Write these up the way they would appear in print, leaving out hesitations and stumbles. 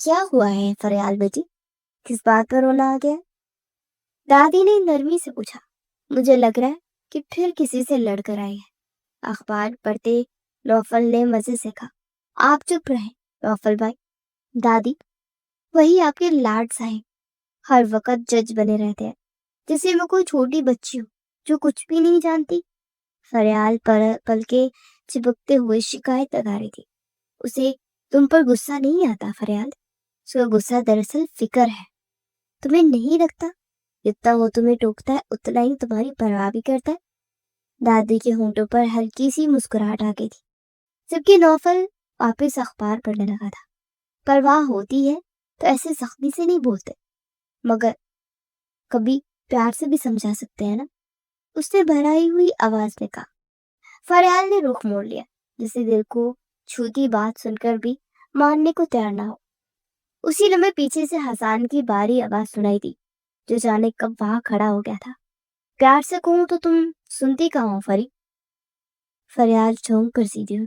کیا ہوا ہے فریال بیٹی، کس بات پر رونا آ گیا؟ دادی نے نرمی سے پوچھا۔ مجھے لگ رہا ہے کہ پھر کسی سے لڑ کر آئی ہے، اخبار پڑھتے نوفل نے مزے سے کہا۔ آپ چپ رہیں نوفل بھائی، دادی وہی آپ کے لاڈ صاحب ہر وقت جج بنے رہتے ہیں، جیسے وہ کوئی چھوٹی بچی ہو جو کچھ بھی نہیں جانتی۔ فریال پل کے چپکتے ہوئے شکایت لگا رہی تھی۔ اسے تم پر غصہ نہیں آتا فریال، اس کا غصہ دراصل فکر ہے۔ تمہیں نہیں لگتا جتنا وہ تمہیں ٹوکتا ہے اتنا ہی تمہاری پرواہ بھی کرتا ہے؟ دادی کے ہونٹوں پر ہلکی سی مسکراہٹ آ گئی تھی، جبکہ نوفل واپس اخبار پڑھنے لگا تھا۔ پرواہ ہوتی ہے تو ایسے سختی سے نہیں بولتے، مگر کبھی پیار سے بھی سمجھا سکتے ہیں نا، اس نے بھرائی ہوئی آواز میں کہا۔ فریال نے رخ موڑ لیا، جسے دل کو چھوٹی بات سن کر بھی ماننے کو تیار نہ ہو۔ اسی لمحے پیچھے سے حسان کی باری آواز سنائی دی، جو جانے کب وہاں کھڑا ہو گیا تھا۔ پیار سے کہوں تو تم سنتی کہاں ہو فری؟ فریال چونک کر سیدھی ہوئی۔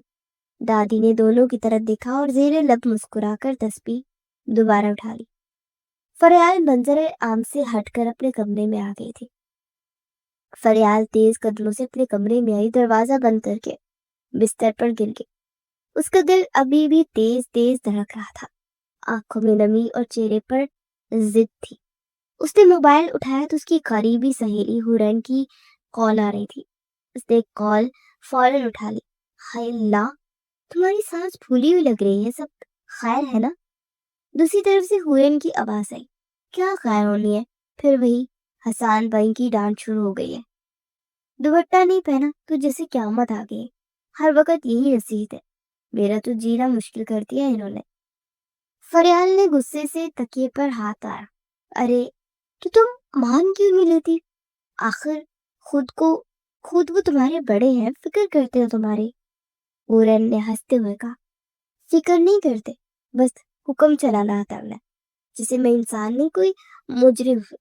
دادی نے دونوں کی طرف دیکھا اور زیر لب مسکرا کر تسبیح دوبارہ اٹھا لی۔ فریال منظر عام سے ہٹ کر اپنے کمرے میں آ گئی تھی۔ فریال تیز قدموں سے اپنے کمرے میں آئی، دروازہ بند کر کے بستر پر گر گئی۔ اس کا دل ابھی بھی تیز تیز دھڑک رہا تھا، آنکھوں میں نمی اور چہرے پر ضد تھی۔ اس نے موبائل اٹھایا تو اس کی قریبی سہیلی حورین کی کال آ رہی تھی۔ اس نے کال فوراً اٹھا لی۔ ہائے اللہ، تمہاری سانس پھولی ہوئی لگ رہی ہے، سب خیر ہے نا؟ دوسری طرف سے حورین کی آواز آئی۔ کیا خیر ہونی ہے، پھر وہی حسان بھائی کی ڈانٹ شروع ہو گئی ہے۔ دوپٹہ نہیں پہنا تو جیسے قیامت آ گئی، ہر وقت یہی نصیحت ہے، میرا تو جینا مشکل کر دیا انہوں نے۔ فریال نے غصے سے تکیے پر ہاتھ آیا۔ ارے تو تم مان کیوں نہیں لیتی؟ آخر خود وہ تمہارے بڑے ہیں، فکر کرتے ہو تمہارے۔ حورین نے ہنستے ہوئے کہا۔ فکر نہیں کرتے، بس حکم چلانا آتا ہے، جسے میں انسان نہیں کوئی مجرم ہوں۔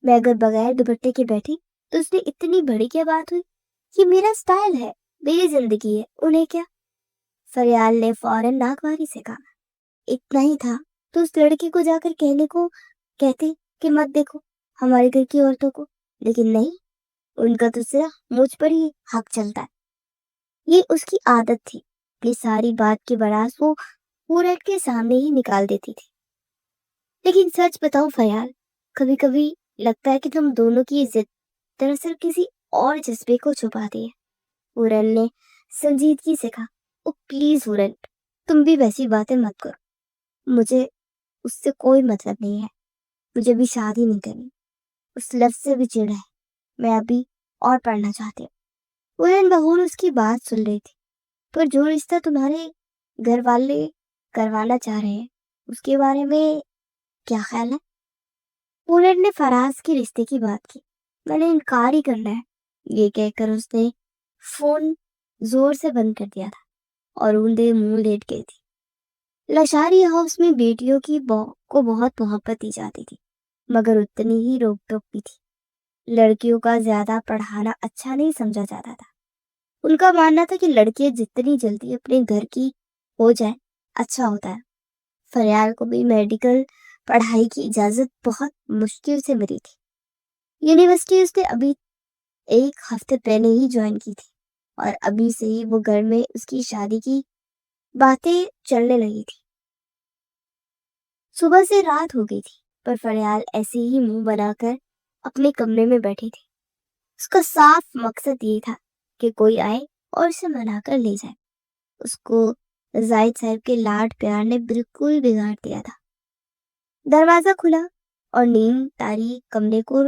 میں اگر بغیر دوپٹے کے بیٹھی تو اس میں اتنی بڑی کیا بات ہوئی؟ یہ میرا سٹائل ہے، میری زندگی ہے، انہیں کیا؟ فریال نے فوراً ناگواری سے کہا۔ اتنا ہی تھا تو اس لڑکی کو جا کر کہنے کو کہتے کہ مت دیکھو ہمارے گھر کی عورتوں کو، لیکن نہیں، ان کا تو صرف مجھ پر ہی حق چلتا ہے۔ یہ اس کی عادت تھی، اپنی ساری بات کی بڑاس وہ پورٹ کے سامنے ہی نکال دیتی تھی۔ لیکن سچ بتاؤ فریال، کبھی کبھی لگتا ہے کہ تم دونوں کی ضد دراصل کسی اور جذبے کو چھپاتی ہے۔ حورین نے سنجیدگی سے کہا۔ او پلیز حورین، تم بھی ویسی باتیں مت کرو، مجھے اس سے کوئی مطلب نہیں ہے، مجھے بھی شادی نہیں کرنی، اس لفظ سے بھی چڑ ہے، میں ابھی اور پڑھنا چاہتی ہوں۔ حورین بغور اس کی بات سن رہی تھی۔ پر جو رشتہ تمہارے گھر والے کروانا چاہ رہے ہیں اس کے بارے میں کیا خیال ہے؟ حورین نے فراز کے رشتے کی بات کی۔ میں نے انکار ہی کرنا ہے، یہ کہہ کر اس نے فون زور سے بند کر دیا تھا اور اونڈے منہ لیٹ گئی تھی۔ لاشاری ہاؤس میں بیٹیوں کو بہت محبت دی جاتی تھی، مگر اتنی ہی روک ٹوک بھی تھی۔ لڑکیوں کا زیادہ پڑھانا اچھا نہیں سمجھا جاتا تھا۔ ان کا ماننا تھا کہ لڑکیاں جتنی جلدی اپنے گھر کی ہو جائیں اچھا ہوتا ہے۔ فریال کو بھی میڈیکل پڑھائی کی اجازت بہت مشکل سے ملی تھی۔ یونیورسٹی اس نے ابھی 1 ہفتے پہلے ہی جوائن کی تھی، اور ابھی سے ہی وہ گھر میں اس کی شادی کی باتیں چلنے لگی تھی۔ صبح سے رات ہو گئی تھی، پر فریال ایسے ہی منہ بنا کر اپنے کمرے میں بیٹھی تھی۔ اس کا صاف مقصد یہ تھا کہ کوئی آئے اور اسے منا کر لے جائے۔ اس کو زاہد صاحب کے لاڈ پیار نے بالکل بگاڑ دیا تھا۔ دروازہ کھلا اور نیم تاریک کمرے کو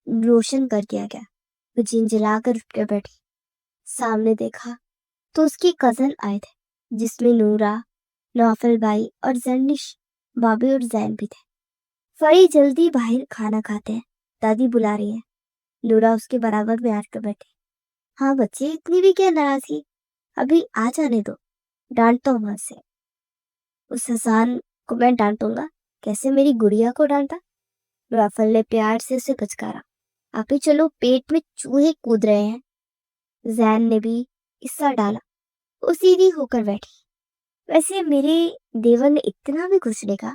روشن کر دیا گیا۔ وہ جھنجھلا کر اٹھ کے بیٹھی۔ سامنے دیکھا تو اس کی کزن آئے تھے، جس میں نورا، نوفل بھائی اور زرنش بابی اور زین بھی تھے۔ فری جلدی باہر کھانا کھاتے ہیں، دادی بلا رہی ہے۔ نورا اس کے برابر میں آ کر بیٹھی۔ ہاں بچے، اتنی بھی کیا ناراضگی، ابھی آ جانے دو، ڈانٹتا ہوں میں اسے۔ اس حسان کو میں ڈانٹوں گا؟ کیسے میری گڑیا کو ڈانٹا؟ نوفل نے پیار سے اسے پچکارا۔ آپ ہی چلو، پیٹ میں چوہے کود رہے ہیں۔ زین نے بھی حصہ ڈالا۔ وہ سیدھی ہو کر بیٹھی۔ ویسے میرے دیور نے اتنا بھی کچھ نہیں کہا،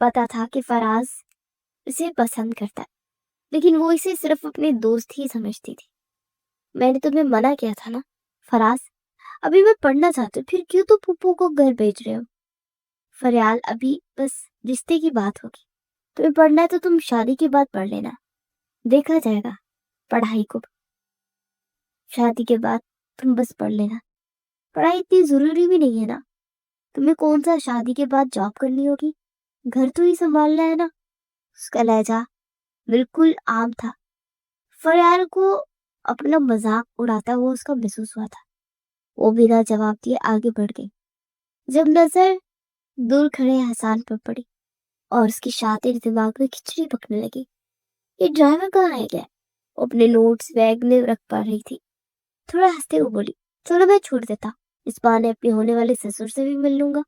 پتا تھا کہ فراز اسے پسند کرتا ہے، لیکن وہ اسے صرف اپنے دوست ہی سمجھتی تھی۔ میں نے تمہیں منع کیا تھا نا فراز، ابھی میں پڑھنا چاہتی ہوں، پھر کیوں تو پھپھو کو گھر بھیج رہے ہو؟ فریال ابھی بس رشتے کی بات ہوگی، تمہیں پڑھنا ہے تو تم شادی کے بعد پڑھ لینا، دیکھا جائے گا پڑھائی کو، شادی کے بعد تم بس پڑھ لینا، پڑھائی اتنی ضروری بھی نہیں ہے نا، تمہیں کون سا شادی کے بعد جاب کرنی ہوگی، گھر تو ہی سنبھالنا ہے نا۔ اس کا لہجہ بالکل عام تھا، فریال کو اپنا مذاق اڑاتا ہوا اس کا محسوس ہوا تھا۔ وہ بنا جواب دیے آگے بڑھ گئی، جب نظر دور کھڑے حسان پر پڑی اور اس کی شاطر دماغ میں کھچڑی پکنے لگی، یہ ڈرائیور کہاں ہے گیا؟ وہ اپنے نوٹس بیگ میں رکھ پا رہی تھی، تھوڑا ہنستے ہوئے بولی، چلو میں چھوڑ دیتا، اس بہانے اپنے ہونے والے سسر سے بھی مل لوں گا۔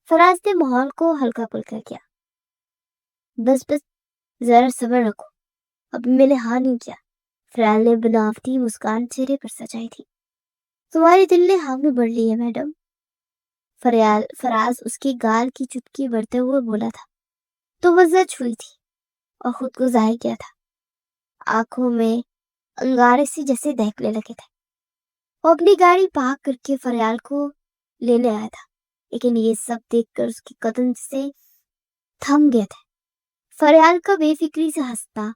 فراز نے ماحول کو ہلکا پھلکا کیا، بس ذرا صبر رکھو، ابھی میں نے ہاں نہیں کیا۔ فریال نے بناوٹی مسکان چہرے پر سجائی تھی، تمہارے دل نے ہاں میں بڑھ لی ہے میڈم۔ فراز اس کی گال کی چٹکی بڑھتے ہوئے بولا تھا، تو وجہ چھوئی تھی اور خود کو ظاہر کیا تھا، آنکھوں میں انگارے سے جیسے دہکنے لگے تھے۔ وہ اپنی گاڑی پارک کر کے فریال کو لینے آیا تھا، لیکن یہ سب دیکھ کر اس کے قدم سے تھم گئے تھے۔ فریال کا بے فکری سے ہنستا،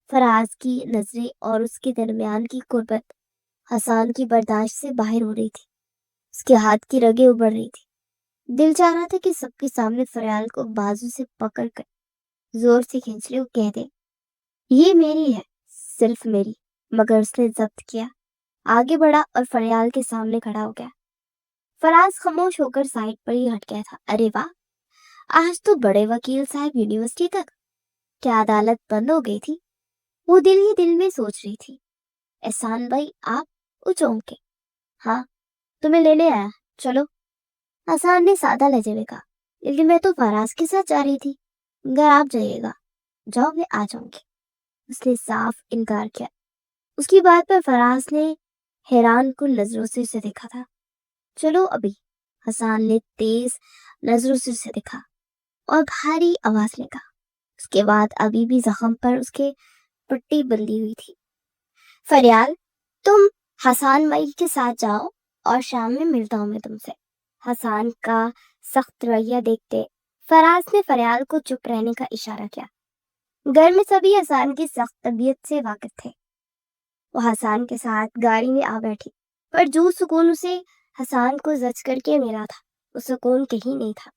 فراز کی نظریں اور اس کے درمیان کی قربت حسان کی برداشت سے باہر ہو رہی تھی، اس کے ہاتھ کی رگیں ابھر رہی تھی۔ دل چاہ رہا تھا کہ سب کے سامنے فریال کو بازو سے پکڑ کر زور سے کھینچ لے اور کہہ دے، یہ میری ہے، صرف میری، مگر اس نے ضبط کیا، آگے بڑھا اور فریال کے سامنے کھڑا ہو گیا۔ فراز خاموش ہو کر سائڈ پر ہی ہٹ گیا تھا۔ ارے واہ، آج تو بڑے وکیل صاحب یونیورسٹی تک، کیا عدالت بند ہو گئی تھی؟ وہ دل ہی دل میں سوچ رہی تھی۔ احسان بھائی آپ؟ وہ چونکے، ہاں تمہیں لینے آیا، چلو۔ حسان نے سادہ لہجے میں کہا، لیکن میں تو فراز کے ساتھ جا رہی تھی، اگر آپ جائیے گا، جاؤ میں آ جاؤں گی۔ اس نے صاف انکار کیا۔ اس کی بات پر فراز نے حیران کن نظروں سے اسے دیکھا تھا۔ چلو ابھی، حسان نے تیز نظروں سے اسے دیکھا اور بھاری آواز میں کہا۔ اس کے بعد ابھی بھی زخم پر اس کے پٹی بندھی ہوئی تھی۔ فریال، تم حسان بھائی کے ساتھ جاؤ اور شام میں ملتا ہوں میں تم سے۔ حسان کا سخت رویہ دیکھتے فراز نے فریال کو چپ رہنے کا اشارہ کیا۔ گھر میں سبھی حسان کی سخت طبیعت سے واقف تھے۔ وہ حسان کے ساتھ گاڑی میں آ بیٹھی، پر جو سکون اسے حسان کو زچ کر کے ملا تھا، وہ سکون کہیں نہیں تھا۔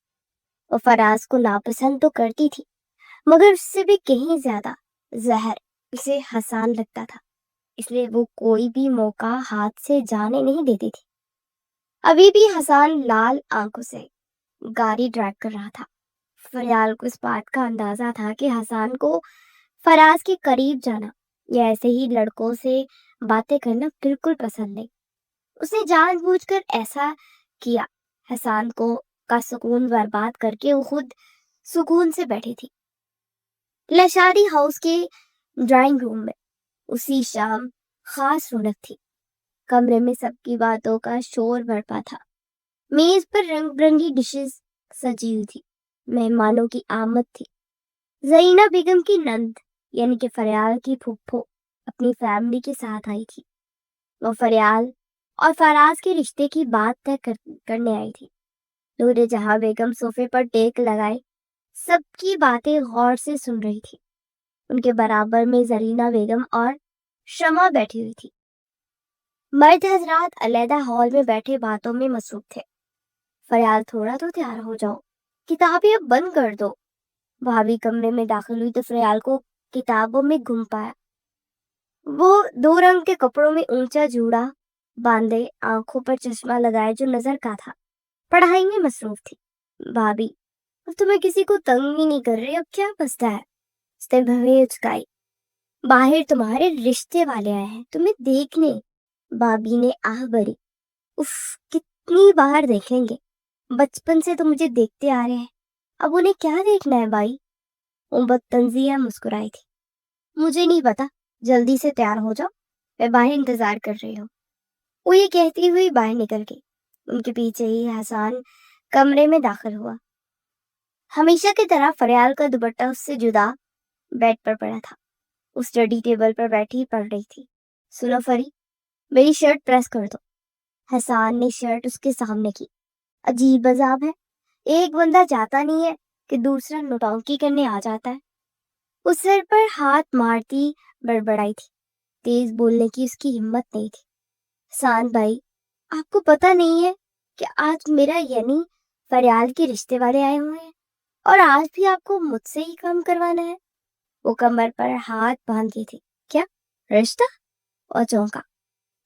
وہ فراز کو ناپسند تو کرتی تھی، مگر اس سے بھی کہیں زیادہ زہر اسے حسان لگتا تھا، اس لیے وہ کوئی بھی موقع ہاتھ سے جانے نہیں دیتی تھی۔ ابھی بھی حسان لال آنکھوں سے گاڑی ڈرائیو کر رہا تھا۔ فریال کو اس بات کا اندازہ تھا کہ حسان کو فراز کے قریب جانا یا ایسے ہی لڑکوں سے باتیں کرنا بالکل پسند نہیں۔ اس نے جان بوجھ کر ایسا کیا، حسان کا سکون برباد کر کے وہ خود سکون سے بیٹھی تھی۔ لشادی ہاؤس کے ڈرائنگ روم میں اسی شام خاص رونق تھی۔ کمرے میں سب کی باتوں کا شور برپا تھا، میز پر رنگ برنگی ڈشز سجی ہوئی تھی، مہمانوں کی آمد تھی۔ زینہ بیگم کی نند یعنی کہ فریال کی پھپھو اپنی فیملی کے ساتھ آئی تھی۔ وہ فریال اور فراز کے رشتے کی بات طے کرنے آئی تھی۔ نور جہاں بیگم صوفے پر ٹیک لگائے سب کی باتیں غور سے سن رہی تھی۔ ان کے برابر میں زرینہ بیگم اور شمع بیٹھی ہوئی تھی۔ مرد حضرات علیحدہ ہال میں بیٹھے باتوں میں مصروف تھے۔ فریال، تھوڑا تو تیار ہو جاؤ، کتابیں اب بند کر دو۔ بھابھی کمرے میں داخل ہوئی تو فریال کو کتابوں میں گم پایا۔ وہ 2 رنگ کے کپڑوں میں اونچا جوڑا باندھے، آنکھوں پر چشمہ لگائے جو نظر کا تھا، پڑھائی میں مصروف تھی۔ بھابھی، اب تمہیں کسی کو تنگ ہی نہیں کر رہے، اب کیا بستا ہے؟ اس نے بھویں اچکائی۔ باہر تمہارے رشتے والے آئے ہیں تمہیں دیکھنے۔ بھابھی نے آہ بھری، اف، کتنی بار دیکھیں گے، بچپن سے تو مجھے دیکھتے آ رہے ہیں، اب انہیں کیا دیکھنا ہے بھائی؟ وہ بدتنزیہ مسکرائی تھی۔ مجھے نہیں پتا، جلدی سے تیار ہو جاؤ، میں باہر انتظار کر رہی ہوں۔ وہ یہ کہتی ہوئی باہر نکل گئی۔ ان کے پیچھے ہی حسان کمرے میں داخل ہوا۔ ہمیشہ کی طرح فریال کا دوپٹہ اس سے جدا بیڈ پر پڑا تھا. وہ اسٹڈی ٹیبل پر بیٹھی پڑھ رہی تھی. سنو فری، میری شرٹ پریس کر دو. حسان نے شرٹ اس کے سامنے کی. عجیب عذاب ہے، ایک بندہ جاتا نہیں ہے کہ دوسرا نوٹانکی کرنے آ جاتا ہے. اس سر پر ہاتھ مارتی بڑبڑائی تھی. تیز بولنے کی اس کی ہمت نہیں تھی. حسان بھائی، آپ کو پتہ نہیں ہے کہ آج میرا یعنی فریال کے رشتے والے آئے ہوئے ہیں، اور آج بھی آپ کو مجھ سے ہی کام کروانا ہے؟ وہ کمر پر ہاتھ باندھی تھی. کیا رشتہ؟ اور چونکا.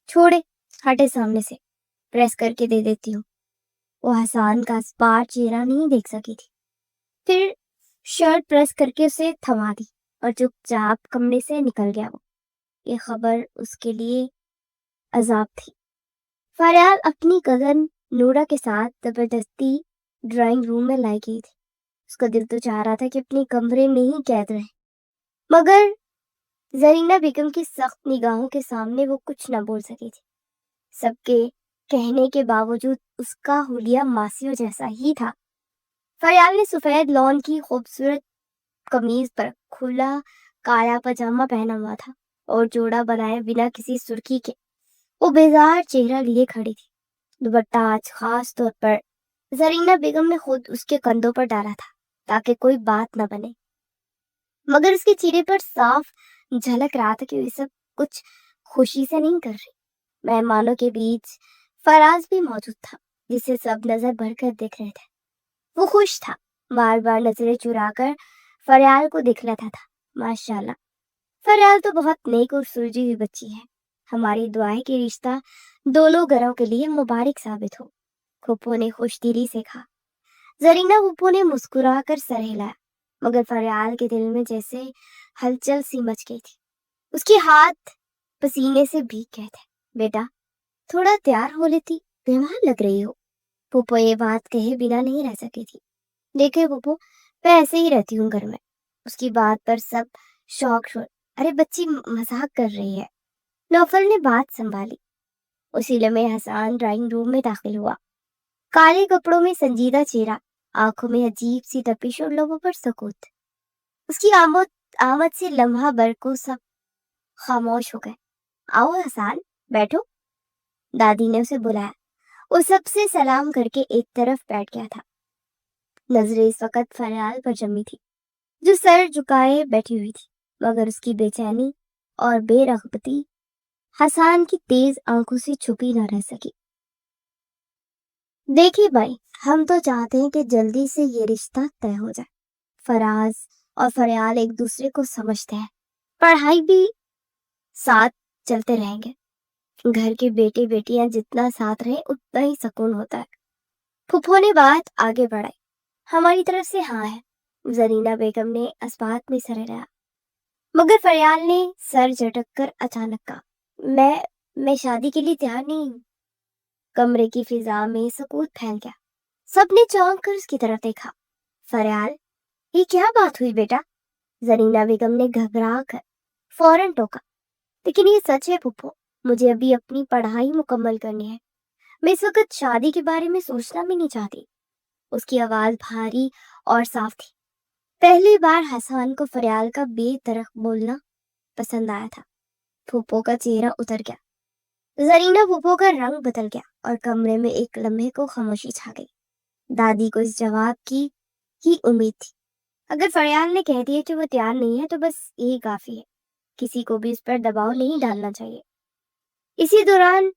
چھوڑے، ہٹے سامنے سے، پریس کر کے دے دیتی ہوں. وہ حسان کا اسپار چہرہ نہیں دیکھ سکی تھی. پھر شرٹ پریس کر کے اسے تھما دی اور چپ چاپ کمرے سے نکل گیا. وہ یہ خبر اس کے لیے عذاب تھی. فریال اپنی کزن نورا کے ساتھ زبردستی ڈرائنگ روم میں لائی گئی تھی. اس کا دل تو چاہ رہا تھا کہ اپنے کمرے میں ہی قید رہے، مگر زرینہ بیگم کی سخت نگاہوں کے سامنے وہ کچھ نہ بول سکی تھی. سب کے کہنے کے باوجود اس کا حلیہ ماسیوں جیسا ہی تھا. فریال نے سفید لون کی خوبصورت قمیض پر کھلا کالا پاجامہ پہنا ہوا تھا اور جوڑا بنائے بنا کسی سرخی کے وہ بیزار چہرہ لیے کھڑی تھی. دوپٹہ آج خاص طور پر زرینہ بیگم نے خود اس کے کندھوں پر ڈالا تھا تاکہ کوئی بات نہ بنے، مگر اس کے چہرے پر صاف جھلک رہا تھا کہ یہ سب کچھ خوشی سے نہیں کر رہی. مہمانوں کے بیچ فراز بھی موجود تھا، جسے سب نظر بھر کر دیکھ رہے تھے. وہ خوش تھا، بار بار نظریں چرا کر فریال کو دیکھ لیتا تھا. ماشاءاللہ، فریال تو بہت نیک اور سلجھی ہوئی بچی ہے. ہماری دعا ہے کہ رشتہ دونوں گھروں کے لیے مبارک ثابت ہو. پھوپھو نے خوش دلی سے کہا. زرینہ پھوپھو نے مسکرا کر سر ہلایا، مگر فریال کے دل میں جیسے ہلچل سی مچ گئی تھی. اس کے ہاتھ پسینے سے بھیگ گئے تھے. بیٹا، تھوڑا تیار ہو لیتی، بیمار لگ رہی ہو. پھوپھو یہ بات کہے بنا نہیں رہ سکی تھی. دیکھے پھوپھو، میں ایسے ہی رہتی ہوں گھر میں. اس کی بات پر سب شوق شور. ارے بچی مذاق کر رہی ہے. نوفل نے بات سنبھالی. اسی لمحے حسان ڈرائنگ روم میں داخل ہوا. کالے کپڑوں میں سنجیدہ چہرہ، آنکھوں میں عجیب سی تپش اور لبوں پر سکوت. اس کی آمد سے لمحہ بھر کو سب خاموش ہو گئے. آؤ حسان، بیٹھو. دادی نے اسے بلایا. وہ سب سے سلام کر کے ایک طرف بیٹھ گیا تھا. نظریں اس وقت فریال پر جمی تھی، جو سر جھکائے بیٹھی ہوئی تھی، مگر اس کی بے چینی اور بے رغبتی حسان کی تیز آنکھوں سے چھپی نہ رہ سکی. دیکھیے بھائی، ہم تو چاہتے ہیں کہ جلدی سے یہ رشتہ طے ہو جائے. فراز اور فریال ایک دوسرے کو سمجھتے ہیں، پڑھائی بھی ساتھ چلتے رہیں گے. گھر کے بیٹے بیٹیاں جتنا ساتھ رہیں اتنا ہی سکون ہوتا ہے. پھوپھو نے بات آگے بڑھائی. ہماری طرف سے ہاں ہے. زرینہ بیگم نے اس بات میں سر ہلایا، مگر فریال نے سر جھٹک کر اچانک کہا. میں شادی کے لیے تیار نہیں ہوں. کمرے کی فضا میں سکوت پھیل گیا. سب نے چونک کر اس کی طرف دیکھا. فریال، یہ کیا بات ہوئی بیٹا؟ زرینہ بیگم نے گھبرا کر فوراً ٹوکا. لیکن یہ سچ ہے پھوپھو، مجھے ابھی اپنی پڑھائی مکمل کرنی ہے. میں اس وقت شادی کے بارے میں سوچنا بھی نہیں چاہتی. اس کی آواز بھاری اور صاف تھی. پہلی بار حسان کو فریال کا بے طرف بولنا پسند آیا تھا. پھوپھو کا چہرہ اتر گیا. زرینہ پھوپھو کا رنگ بدل گیا اور کمرے میں ایک لمحے کو خاموشی چھا گئی. دادی کو اس جواب کی ہی امید تھی. اگر فریال نے کہہ دیا کہ وہ تیار نہیں ہے تو بس یہی کافی ہے. کسی کو بھی اس پر دباؤ نہیں ڈالنا چاہیے. اسی دوران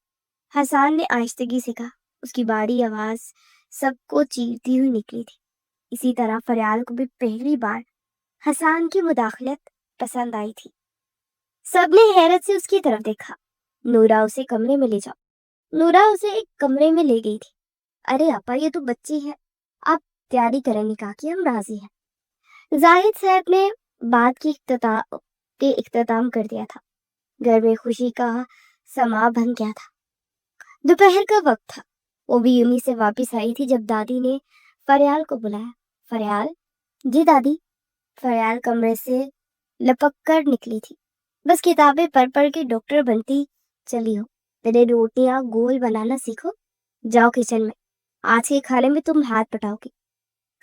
حسان نے آہستگی سے کہا. اس کی باری آواز سب کو چیرتی ہوئی نکلی تھی. اسی طرح فریال کو بھی پہلی بار حسان کی مداخلت پسند آئی تھی. سب نے حیرت سے اس کی طرف دیکھا. نورا اسے کمرے میں لے جاؤ. نورا اسے ایک کمرے میں لے گئی تھی. ارے آپا، یہ تو بچی ہے، آپ تیاری کریں نکاح کی، ہم راضی ہیں. زاہد صاحب نے بات کی اختتام کر دیا تھا. گھر میں خوشی کا سما بن گیا تھا. دوپہر کا وقت تھا. وہ بھی یومی سے واپس آئی تھی جب دادی نے فریال کو بلایا. فریال؟ جی دادی. فریال کمرے سے لپک کر نکلی تھی. بس کتابیں پڑھ پڑھ کے ڈاکٹر بنتی چلی ہو. پہلے روٹیاں گول بنانا سیکھو. جاؤ کچن میں، آج کے کھانے میں تم ہاتھ پٹاؤ گی.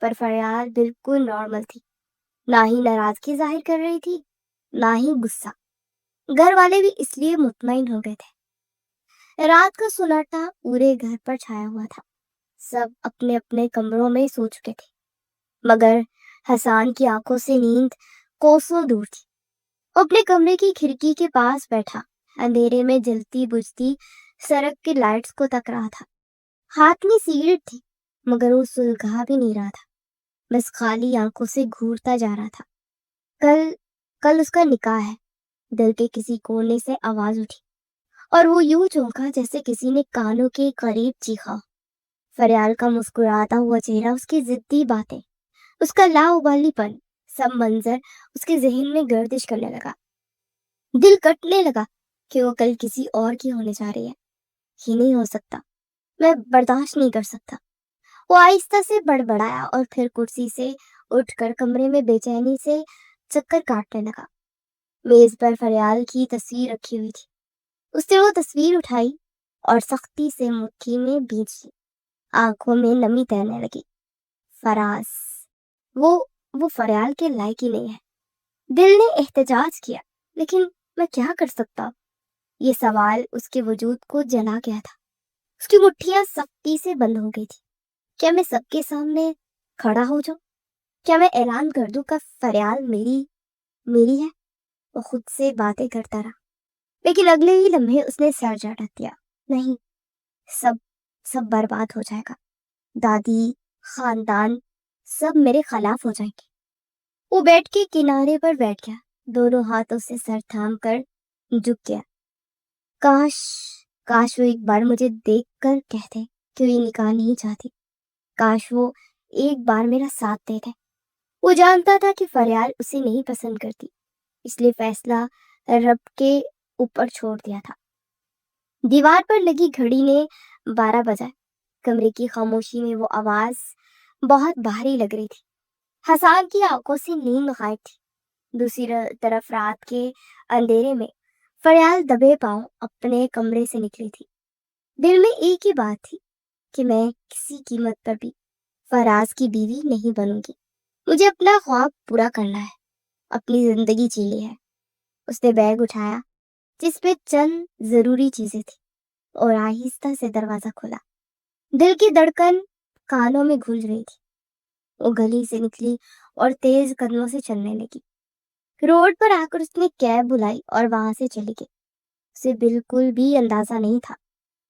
پر فریال بالکل نارمل تھی، نہ ہی ناراضگی ظاہر کر رہی تھی نہ ہی غصہ۔ گھر والے بھی اس لیے مطمئن ہو گئے تھے۔ رات کا سناٹا پورے گھر پر چھایا ہوا تھا، سب اپنے اپنے کمروں میں سو چکے تھے، مگر حسان کی آنکھوں سے نیند کوسوں دور تھی۔ وہ اپنے کمرے کی کھڑکی کے پاس بیٹھا اندھیرے میں جلتی بجھتی سڑک کی لائٹس کو تک رہا تھا۔ ہاتھ میں سگریٹ تھی مگر وہ سلگھا بھی نہیں رہا تھا، بس خالی آنکھوں سے گھورتا جا رہا تھا۔ کل اس کا نکاح ہے۔ دل کے کسی کونے سے آواز اٹھی اور وہ یوں چونکا جیسے کسی نے کانوں کے قریب چیخا۔ فریال کا مسکراتا ہوا چہرہ، اس کی ضدی باتیں، اس کا لاابالی پن، سب منظر اس کے ذہن میں گردش کرنے لگا۔ دل کٹنے لگا کہ وہ کل کسی اور کی ہونے جا رہی ہے۔ یہ نہیں ہو سکتا، میں برداشت نہیں کر سکتا۔ وہ آہستہ سے بڑبڑایا اور پھر کرسی سے اٹھ کر کمرے میں بے چینی سے چکر کاٹنے لگا۔ میز پر فریال کی تصویر رکھی ہوئی تھی۔ اس نے وہ تصویر اٹھائی اور سختی سے مٹھی میں بھینچ لی۔ آنکھوں میں نمی تیرنے لگی۔ فراز، وہ فریال کے لائق ہی نہیں ہے۔ دل نے احتجاج کیا، لیکن میں کیا کر سکتا؟ یہ سوال اس کے وجود کو جلا گیا تھا۔ اس کی مٹھیاں سختی سے بند ہو گئی تھی۔ کیا میں سب کے سامنے کھڑا ہو جاؤں؟ کیا میں اعلان کر دوں کہ فریال میری ہے؟ وہ خود سے باتیں کرتا رہا، لیکن اگلے ہی لمحے اس نے سر جھٹک دیا۔ نہیں، سب برباد ہو جائے گا۔ دادی، خاندان، سب میرے خلاف ہو جائیں گے۔ وہ بیٹھ کے کنارے پر بیٹھ گیا، دونوں ہاتھوں سے سر تھام کر جھک گیا۔ کاش وہ ایک بار مجھے دیکھ کر کہتے کہ وہ یہ نکاح نہیں چاہتی۔ کاش وہ ایک بار میرا ساتھ دے دے۔ وہ جانتا تھا کہ فریال اسے نہیں پسند کرتی، اس لیے فیصلہ رب کے اوپر چھوڑ دیا تھا۔ دیوار پر لگی گھڑی نے 12 بجا۔ کمرے کی خاموشی میں وہ آواز بہت بھاری لگ رہی تھی۔ حسان کی آنکھوں سے نیند غائب تھی۔ دوسری طرف رات کے اندھیرے میں فریال دبے پاؤں اپنے کمرے سے نکلی تھی۔ دل میں ایک ہی بات تھی کہ میں کسی قیمت پر بھی فراز کی بیوی نہیں بنوں گی۔ مجھے اپنا خواب پورا کرنا ہے، اپنی زندگی جینی ہے۔ اس نے بیگ اٹھایا جس پہ چند ضروری چیزیں تھیں اور آہستہ سے دروازہ کھولا۔ دل کی دھڑکن کانوں میں گونج رہی تھی۔ وہ گلی سے نکلی اور تیز قدموں سے چلنے لگی۔ روڈ پر آ کر اس نے کیب بلائی اور وہاں سے چلی گئی۔ اسے بالکل بھی اندازہ نہیں تھا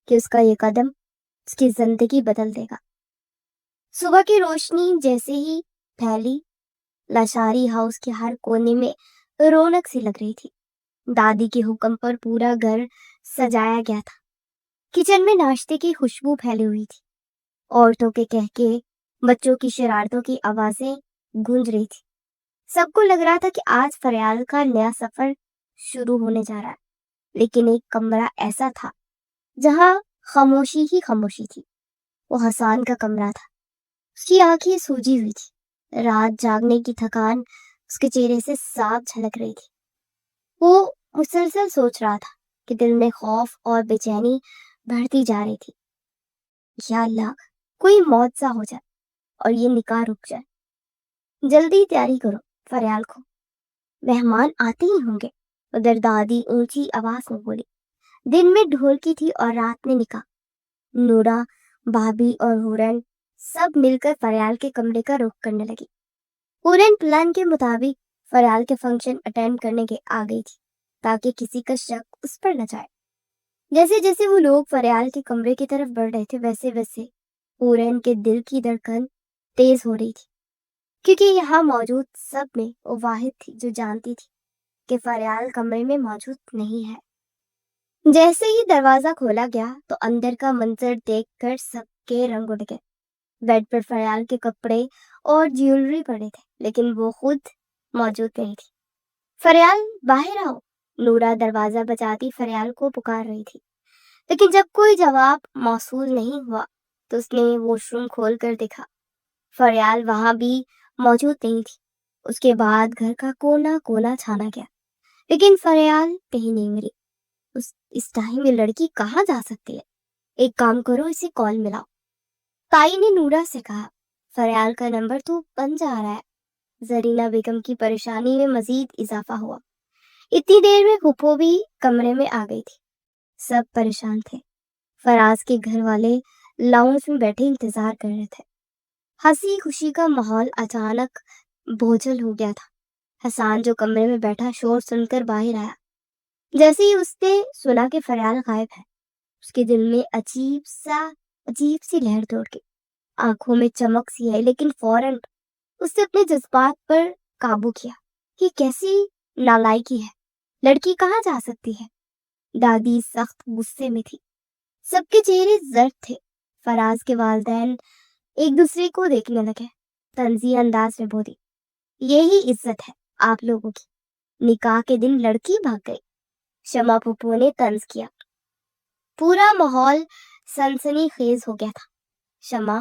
کہ اس کا یہ قدم اس کی زندگی بدل دے گا۔ صبح کی روشنی جیسے ہی پھیلی، لاشاری ہاؤس کے ہر کونے میں رونق سی لگ رہی تھی۔ دادی کے حکم پر پورا گھر سجایا گیا تھا۔ کچن میں ناشتے کی خوشبو پھیلی ہوئی تھی۔ عورتوں کے کہکے، بچوں کی شرارتوں کی آوازیں گونج رہی تھی۔ سب کو لگ رہا تھا کہ آج فریال کا نیا سفر شروع ہونے جا رہا ہے۔ لیکن ایک کمرہ ایسا تھا جہاں خاموشی ہی خاموشی تھی۔ وہ حسان کا کمرہ تھا۔ اس کی آنکھیں سوجی ہوئی تھی، رات جاگنے کی تھکان اس کے چہرے سے صاف جھلک رہی تھی۔ وہ مسلسل سوچ رہا تھا کہ دل میں خوف اور بے چینی بڑھتی جا رہی تھی۔ یا اللہ، کوئی معجزہ ہو جائے اور یہ نکاح رک جائے۔ جلدی تیاری کرو، فریال کو مہمان آتے ہی ہوں گے۔ ادھر دادی اونچی آواز میں بولی۔ دن میں ڈھولکی تھی اور رات میں نکاح۔ نورا، بھابھی اور ہورن سب مل کر فریال کے کمرے کا رخ کرنے لگی۔ ہورن پلان کے مطابق فریال کے فنکشن اٹینڈ کرنے کے آ گئی تھی تاکہ کسی کا شک اس پر نہ جائے۔ جیسے جیسے وہ لوگ فریال کے کمرے کی طرف بڑھ رہے تھے ویسے ویسے ہورن کے دل کی دھڑکن تیز ہو رہی تھی، کیونکہ یہاں موجود سب میں وہ واحد تھی جو جانتی تھی کہ فریال کمرے میں موجود نہیں ہے۔ جیسے ہی دروازہ کھولا گیا تو اندر کا منظر دیکھ کر سب کے رنگ اڑ گئے۔ بیڈ پر فریال کے کپڑے اور جیولری پڑے تھے، لیکن وہ خود موجود نہیں تھی۔ فریال، باہر آؤ! نورا دروازہ بجاتی فریال کو پکار رہی تھی، لیکن جب کوئی جواب موصول نہیں ہوا تو اس نے واش روم کھول کر دیکھا۔ فریال وہاں بھی موجود نہیں تھی۔ اس کے بعد گھر کا کونا کونا چھانا گیا، لیکن فریال کہیں نہیں ملی۔ اس ٹائم میں لڑکی کہاں جا سکتی ہے؟ ایک کام کرو، اسے کال ملاؤ۔ تائی نے نورا سے کہا۔ فریال کا نمبر تو بن جا رہا ہے۔ زرینہ بیگم کی پریشانی میں مزید اضافہ ہوا۔ اتنی دیر میں پھپھو بھی کمرے میں آ گئی تھی۔ سب پریشان تھے۔ فراز کے گھر والے لاؤنج میں بیٹھے انتظار کر رہے تھے۔ ہنسی خوشی کا ماحول اچانک بوجھل ہو گیا تھا۔ حسان جو کمرے میں بیٹھا شور سن کر باہر آیا۔ جیسے ہی اس نے سنا کہ فریال غائب ہے، اس کے دل میں عجیب سی لہر دوڑ گئی۔ آنکھوں میں چمک سی آئی، لیکن فوراً اس نے اپنے جذبات پر قابو کیا۔ یہ کیسی نالائکی ہے؟ لڑکی کہاں جا سکتی ہے؟ دادی سخت غصے میں تھی۔ سب کے چہرے زرد تھے۔ فراز کے والدین ایک دوسرے کو دیکھنے لگے۔ طنزیہ انداز میں بولی، یہی عزت ہے آپ لوگوں کی، نکاح کے دن لڑکی بھاگ گئی۔ شمع پھپھو نے طنز کیا۔ پورا ماحول سنسنی خیز ہو گیا تھا۔ شمع،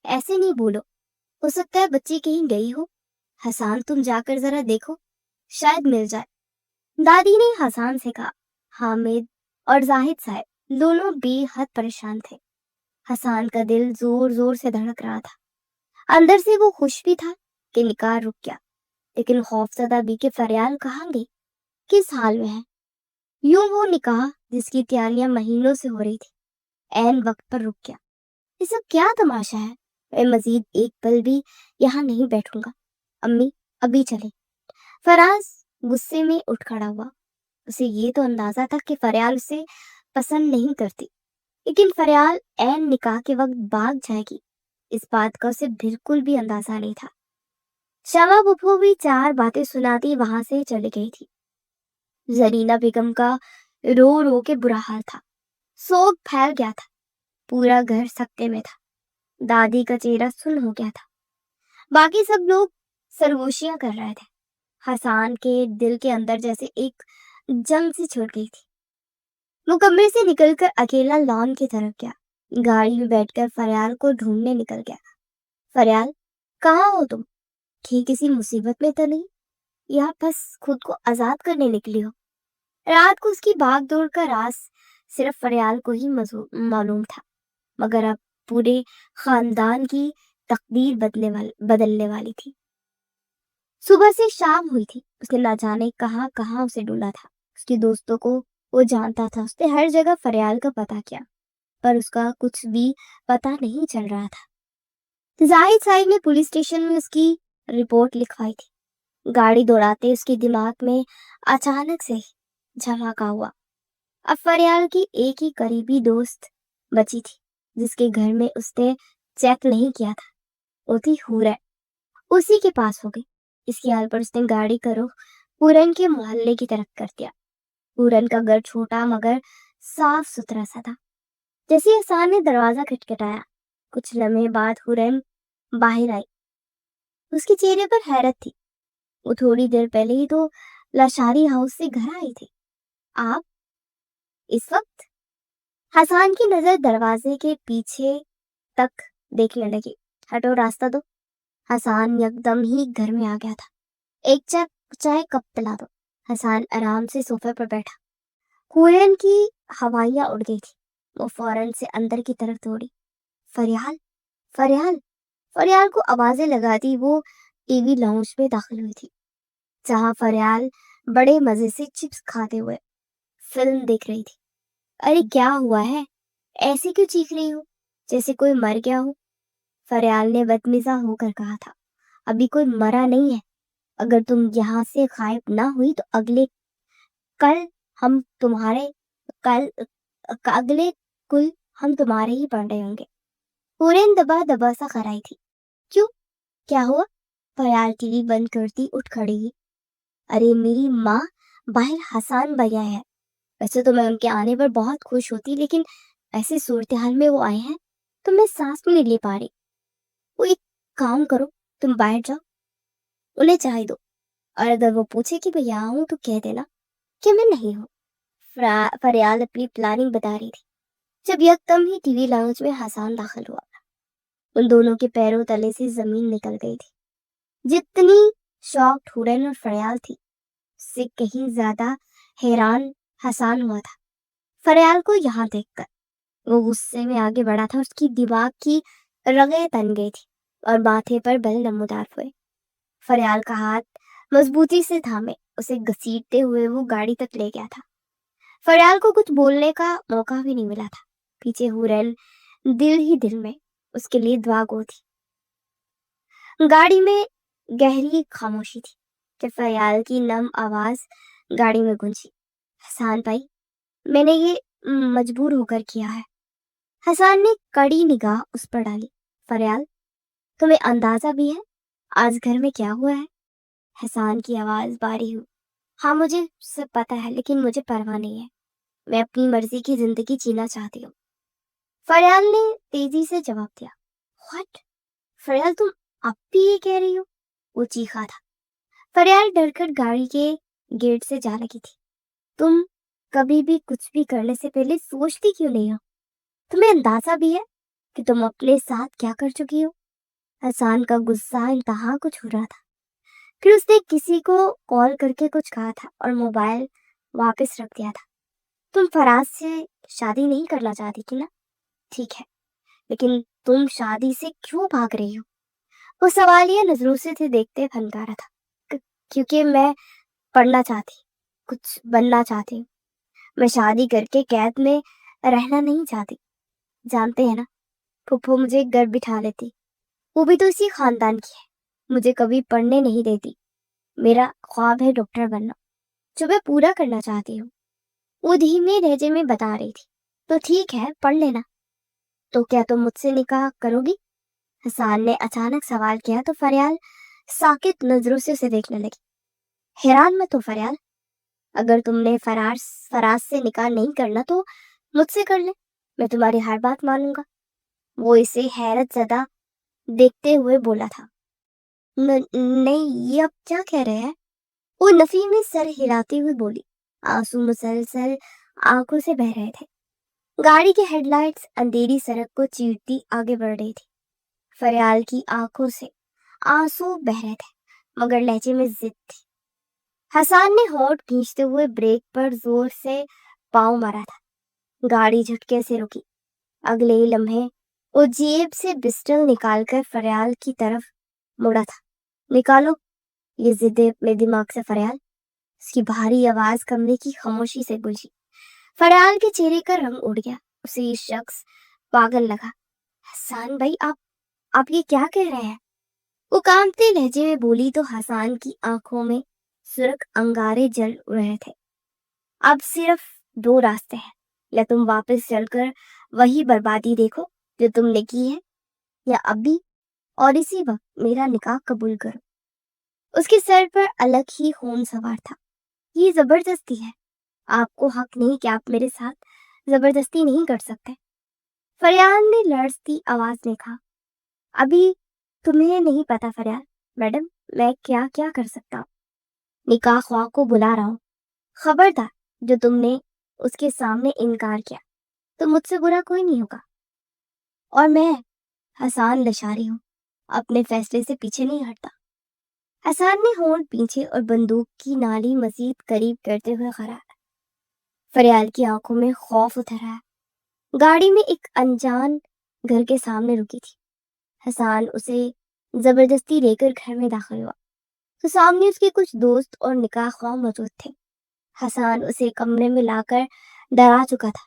ایسے نہیں بولو، ہو سکتا ہے بچی کہیں گئی ہو۔ حسان، تم جا کر ذرا دیکھو، شاید مل جائے۔ دادی نے حسان سے کہا۔ حامد اور زاہد صاحب دونوں بے حد پریشان تھے۔ حسان کا دل زور زور سے دھڑک رہا تھا۔ اندر سے وہ خوش بھی تھا کہ نکاح رک گیا، لیکن خوفزدہ بھی کہ فریال کہاں گئی، کس حال میں ہے۔ یوں وہ نکاح جس کی تیاریاں مہینوں سے ہو رہی تھی، عین وقت پر رک گیا۔ یہ سب کیا تماشا ہے؟ میں مزید ایک پل بھی یہاں نہیں بیٹھوں گا۔ امی، ابھی چلے۔ فراز غصے میں اٹھ کھڑا ہوا۔ اسے یہ تو اندازہ تھا کہ فریال اسے پسند نہیں کرتی، لیکن فریال عین نکاح کے وقت بھاگ جائے گی، اس بات کا اسے بالکل بھی اندازہ نہیں تھا۔ شمع پھپھو بھی چار باتیں سناتی وہاں سے چلی گئی تھی۔ زرینہ بیگم کا رو رو کے برا حال تھا۔ سوگ پھیل گیا تھا۔ پورا گھر سکتے میں تھا۔ دادی کا چہرہ سن ہو گیا تھا۔ باقی سب لوگ سرگوشیاں کر رہے تھے۔ حسان کے دل کے اندر جیسے ایک جنگ سی چھوڑ گئی تھی۔ وہ کمرے سے نکل کر اکیلا لان کی طرف گیا۔ گاڑی میں بیٹھ کر فریال کو ڈھونڈنے نکل گیا۔ فریال، کہاں ہو تم؟ کہ کسی مصیبت میں تو نہیں، یا بس خود کو آزاد کرنے نکلی ہو؟ رات کو اس کی بھاگ دوڑ کا راز صرف فریال کو ہی معلوم تھا، مگر اب پورے خاندان کی تقدیر بدلنے والی تھی۔ صبح سے شام ہوئی تھی، اس نے نہ جانے کہاں کہاں اسے ڈھونڈا تھا۔ اس کے دوستوں کو وہ جانتا تھا، اس نے ہر جگہ فریال کا پتہ کیا، پر اس کا کچھ بھی پتہ نہیں چل رہا تھا۔ زاہد صاحب نے پولیس اسٹیشن میں اس کی رپورٹ لکھوائی تھی۔ گاڑی دوڑاتے اس کے دماغ میں اچانک سے جھماکا ہوا۔ اب فریال کی ایک ہی قریبی دوست بچی تھی، جس کے گھر میں اس نے چیک نہیں کیا تھا، وہ تھی حورا۔ اسی کے پاس ہو گئی۔ اس خیال پر اس نے گاڑی کا رخ پورن کے محلے کی طرف کر دیا۔ پورن کا گھر چھوٹا مگر صاف ستھرا سا تھا۔ جیسے حسان نے دروازہ کھٹکھٹایا، کچھ لمحے بعد حورن باہر آئی۔ اس کے چہرے پر حیرت تھی۔ وہ تھوڑی دیر پہلے ہی تو لاشاری ہاؤس سے گھر آئی تھی۔ آپ اس وقت؟ حسان کی نظر دروازے کے پیچھے تک دیکھنے لگی۔ ہٹو، راستہ دو۔ حسان یکدم ہی گھر میں آ گیا تھا۔ ایک چائے کپ پلا دو۔ حسان آرام سے صوفے پر بیٹھا۔ حورن کی ہوائیاں اڑ گئی تھی۔ وہ فوراً سے اندر کی طرف دوڑی۔ فریال، فریال، فریال کو آوازیں لگاتی وہ ٹی وی لاؤنج میں داخل ہوئی تھی، جہاں فریال بڑے مزے سے چپس کھاتے ہوئے فلم دیکھ رہی تھی۔ ارے کیا ہوا ہے؟ ایسے کیوں چیخ رہی ہو جیسے کوئی مر گیا ہو؟ فریال نے بدمزاح ہو کر کہا تھا۔ ابھی کوئی مرا نہیں ہے۔ اگر تم یہاں سے غائب نہ ہوئی تو اگلے کل ہم تمہارے ہی بن رہے ہوں گے۔ پورین دبا دبا سا خرائی تھی۔ کیوں؟ کیا ہوا؟ فریال ٹی وی بند کرتی اٹھ کھڑی ہوئی۔ ارے میری ماں، باہر حسان بھیا ہے۔ ویسے تو میں ان کے آنے پر بہت خوش ہوتی، لیکن ایسی صورتحال میں وہ آئے ہیں تو میں سانس بھی نہیں لے پا رہی۔ وہ ایک کام کرو، تم باہر جاؤ، انہیں چائے دو، اور اگر وہ پوچھے کہ میں یہاں ہوں تو کہہ دینا کہ میں نہیں ہوں۔ فریال اپنی پلاننگ بتا رہی تھی جب یکدم ہی ٹی وی لاؤنج میں حسان داخل ہوا۔ ان دونوں کے پیروں تلے سے زمین نکل گئی تھی۔ جتنی شاکڈ حورن اور فریال تھی، اس سے کہیں زیادہ حیران حسان ہوا تھا فریال کو یہاں دیکھ کر۔ وہ غصے میں آگے بڑھا تھا، اس کی دماغ کی رگیں تن گئی تھی۔ اور ماتھے پر بل نمودار ہوئے۔ فریال کا ہاتھ مضبوطی سے تھامے اسے گھسیٹتے ہوئے وہ گاڑی تک لے گیا تھا۔ فریال کو کچھ بولنے کا موقع بھی نہیں ملا تھا۔ پیچھے حورین دل ہی دل میں اس کے لیے دعا گو تھی۔ گاڑی میں گہری خاموشی تھی کہ فریال کی نم آواز گاڑی میں گونجی، حسان بھائی، میں نے یہ مجبور ہو کر کیا ہے۔ حسان نے کڑی نگاہ اس پر ڈالی۔ فریال، تمہیں اندازہ بھی ہے آج گھر میں کیا ہوا ہے؟ حسان کی آواز باری ہوئی۔ ہاں مجھے سب پتا ہے، لیکن مجھے پرواہ نہیں ہے، میں اپنی مرضی کی زندگی جینا چاہتی ہوں۔ فریال نے تیزی سے جواب دیا۔ واٹ؟ فریال، تم اب بھی یہ کہہ رہی ہو؟ وہ چیخا تھا۔ فریال ڈر کر گاڑی کے گیٹ سے جا لگی تھی۔ تم کبھی بھی کچھ بھی کرنے سے پہلے سوچتی کیوں نہیں ہو؟ تمہیں اندازہ بھی ہے کہ تم اپنے ساتھ کیا کر چکی ہو؟ حسان کا غصہ انتہا کو چھو رہا تھا۔ پھر اس نے کسی کو کال کر کے کچھ کہا تھا اور موبائل واپس رکھ دیا تھا۔ تم فراز سے شادی نہیں کرنا چاہتی تھی نا؟ ٹھیک ہے، لیکن تم شادی سے کیوں بھاگ رہی ہو؟ وہ سوالیہ نظروں سے دیکھتے پھنکا رہا تھا۔ کیونکہ میں پڑھنا چاہتی، کچھ بننا چاہتی ہوں۔ میں شادی کر کے قید میں رہنا نہیں چاہتی۔ جانتے ہیں نا، پھپھو مجھے گھر بٹھا لیتی، وہ بھی تو اسی خاندان کی ہے، مجھے کبھی پڑھنے نہیں دیتی۔ میرا خواب ہے ڈاکٹر بننا، جو میں پورا کرنا چاہتی ہوں۔ وہ دھیمے لہجے میں بتا رہی تھی۔ تو ٹھیک ہے، پڑھ لینا۔ تو کیا تم مجھ سے نکاح کرو گی؟ حسان نے اچانک سوال کیا تو فریال ساکت نظروں سے اسے دیکھنے لگی۔ حیران مت ہو فریال، اگر تم نے فراز سے نکاح نہیں کرنا تو مجھ سے کر لے، میں تمہاری ہر بات مانوں گا۔ وہ اسے حیرت زدہ دیکھتے ہوئے بولا تھا۔ نہیں، یہ اب کیا کہہ رہے ہیں؟ وہ نفی میں سر ہلاتی ہوئی بولی۔ آنسو مسلسل آنکھوں سے بہہ رہے تھے۔ گاڑی کے ہیڈ لائٹس اندھیری سڑک کو چیرتی آگے بڑھ رہی تھی۔ فریال کی آنکھوں سے آنسو بہہ رہے تھے، مگر لہجے میں ضد تھی۔ حسان نے ہونٹ کھینچتے ہوئے بریک پر زور سے پاؤں مارا تھا۔ گاڑی جھٹکے سے رکی۔ اگلے ہی لمحے وہ جیب سے پسٹل نکال کر فریال کی طرف مڑا تھا۔ نکالو یہ ضد اپنے دماغ سے فریال، اس کی بھاری آواز کمرے کی خاموشی سے گونجی۔ فریال کے چہرے کا رنگ اڑ گیا، اسے یہ شخص پاگل لگا۔ حسان بھائی، آپ یہ کیا کہہ رہے ہیں؟ وہ کانپتے لہجے میں بولی تو حسان کی آنکھوں میں سرخ انگارے جل رہے تھے۔ اب صرف دو راستے ہیں، یا تم واپس چل کر وہی بربادی دیکھو جو تم نے کی ہے، یا ابھی اور اسی وقت میرا نکاح قبول کرو۔ اس کے سر پر الگ ہی خون سوار تھا۔ یہ زبردستی ہے، آپ کو حق نہیں کہ آپ میرے ساتھ زبردستی نہیں کر سکتے۔ فریال نے لرزتی آواز میں کہا۔ ابھی تمہیں نہیں پتا فریال میڈم، میں کیا کر سکتا ہوں۔ نکاح خواہ کو بلا رہا ہوں۔ خبردار، جو تم نے اس کے سامنے انکار کیا تو مجھ سے برا کوئی نہیں ہوگا۔ اور میں حسان لشاری ہوں، اپنے فیصلے سے پیچھے نہیں ہٹتا۔ حسان نے ہونٹ پیچھے اور بندوق کی نالی مزید قریب کرتے ہوئے خرایا۔ فریال کی آنکھوں میں خوف اتر آیا۔ گاڑی میں ایک انجان گھر کے سامنے رکی تھی۔ حسان اسے زبردستی لے کر گھر میں داخل ہوا تو سامنے اس کے کچھ دوست اور نکاح خواہ موجود تھے۔ حسان اسے کمرے میں لا کر ڈرا چکا تھا،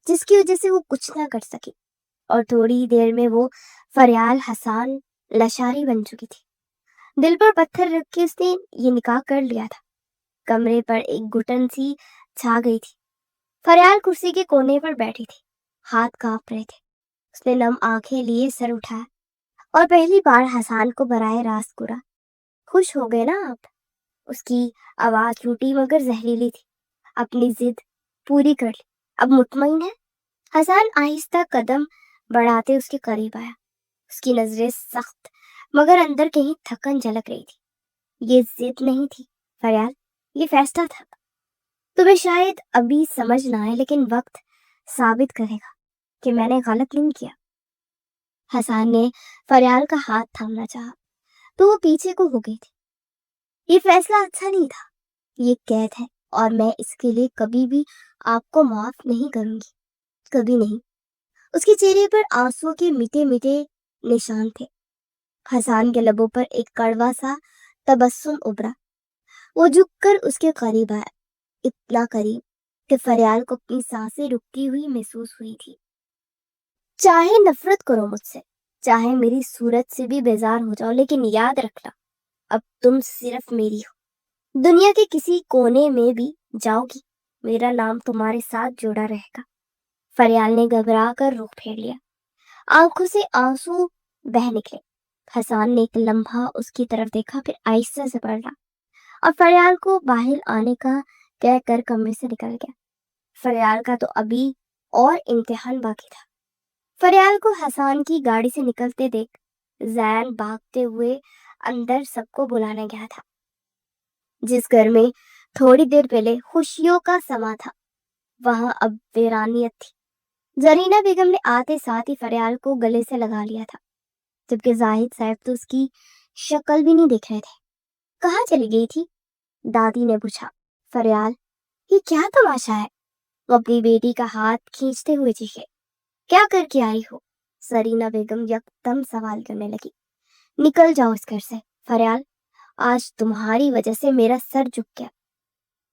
جس کی وجہ سے وہ کچھ نہ کر سکی، اور تھوڑی دیر میں وہ فریال حسان لشاری بن چکی تھی۔ دل پر پتھر رکھ کے اس نے یہ نکاح کر لیا تھا۔ کمرے پر ایک گھٹن سی چھا گئی تھی۔ فریال کرسی کے کونے پر بیٹھی تھی، ہاتھ کانپ رہے تھے۔ اس نے نم آنکھیں لیے سر اٹھایا اور پہلی بار حسان کو براہ راست گرا۔ خوش ہو گئے نا آپ؟ اس کی آواز ٹوٹی مگر زہریلی تھی۔ اپنی ضد پوری کر لی، اب مطمئن ہے؟ حسان آہستہ قدم بڑھاتے اس کے قریب آیا۔ اس کی نظریں سخت مگر اندر کہیں تھکن جھلک رہی تھی۔ یہ ضد نہیں تھی فریال، یہ فیصلہ تھا۔ تمہیں شاید ابھی سمجھ نہ آئے، لیکن وقت ثابت کرے گا کہ میں نے غلط نہیں کیا۔ حسان نے فریال کا ہاتھ تھامنا چاہا تو وہ پیچھے کو ہو گئی تھی۔ یہ فیصلہ اچھا نہیں تھا، یہ قید ہے، اور میں اس کے لیے کبھی بھی آپ کو معاف نہیں کروں گی، کبھی نہیں۔ اس کے چہرے پر آنسو کے میٹھے میٹھے نشان تھے۔ حسان کے لبوں پر ایک کڑوا سا تبسم ابھرا. وہ جھک کر اس کے قریب آیا، اتنا قریب کہ فریال کو اپنی سانسیں رکتی ہوئی محسوس ہوئی تھی. چاہے نفرت کرو مجھ سے، چاہے میری صورت سے بھی بیزار ہو جاؤ، لیکن یاد رکھنا اب تم صرف میری ہو. دنیا کے کسی کونے میں بھی جاؤ گی، میرا نام تمہارے ساتھ جڑا رہے گا. فریال نے گھبرا کر رخ پھیر لیا، آنکھوں سے آنسو بہہ نکلے. حسان نے ایک لمحہ اس کی طرف دیکھا، پھر آہستہ سے پلٹا اور فریال کو باہر آنے کا کہہ کر کمرے سے نکل گیا. فریال کا تو ابھی اور امتحان باقی تھا. فریال کو حسان کی گاڑی سے نکلتے دیکھ زین بھاگتے ہوئے اندر سب کو بلانے گیا تھا. جس گھر میں تھوڑی دیر پہلے خوشیوں کا سما تھا، وہاں اب ویرانیت تھی. زرینہ بیگم نے آتے ساتھ ہی فریال کو گلے سے لگا لیا تھا، جبکہ زاہد صاحب تو اس کی شکل بھی نہیں دیکھ رہے تھے. کہاں چلی گئی تھی؟ دادی نے پوچھا. فریال، یہ کیا تماشا ہے؟ وہ اپنی بیٹی کا ہاتھ کھینچتے ہوئے چیخے. کیا کر کے آئی ہو؟ زرینہ بیگم یکدم سوال کرنے لگی. نکل جاؤ اس گھر سے. فریال، آج تمہاری وجہ سے میرا سر جھک گیا.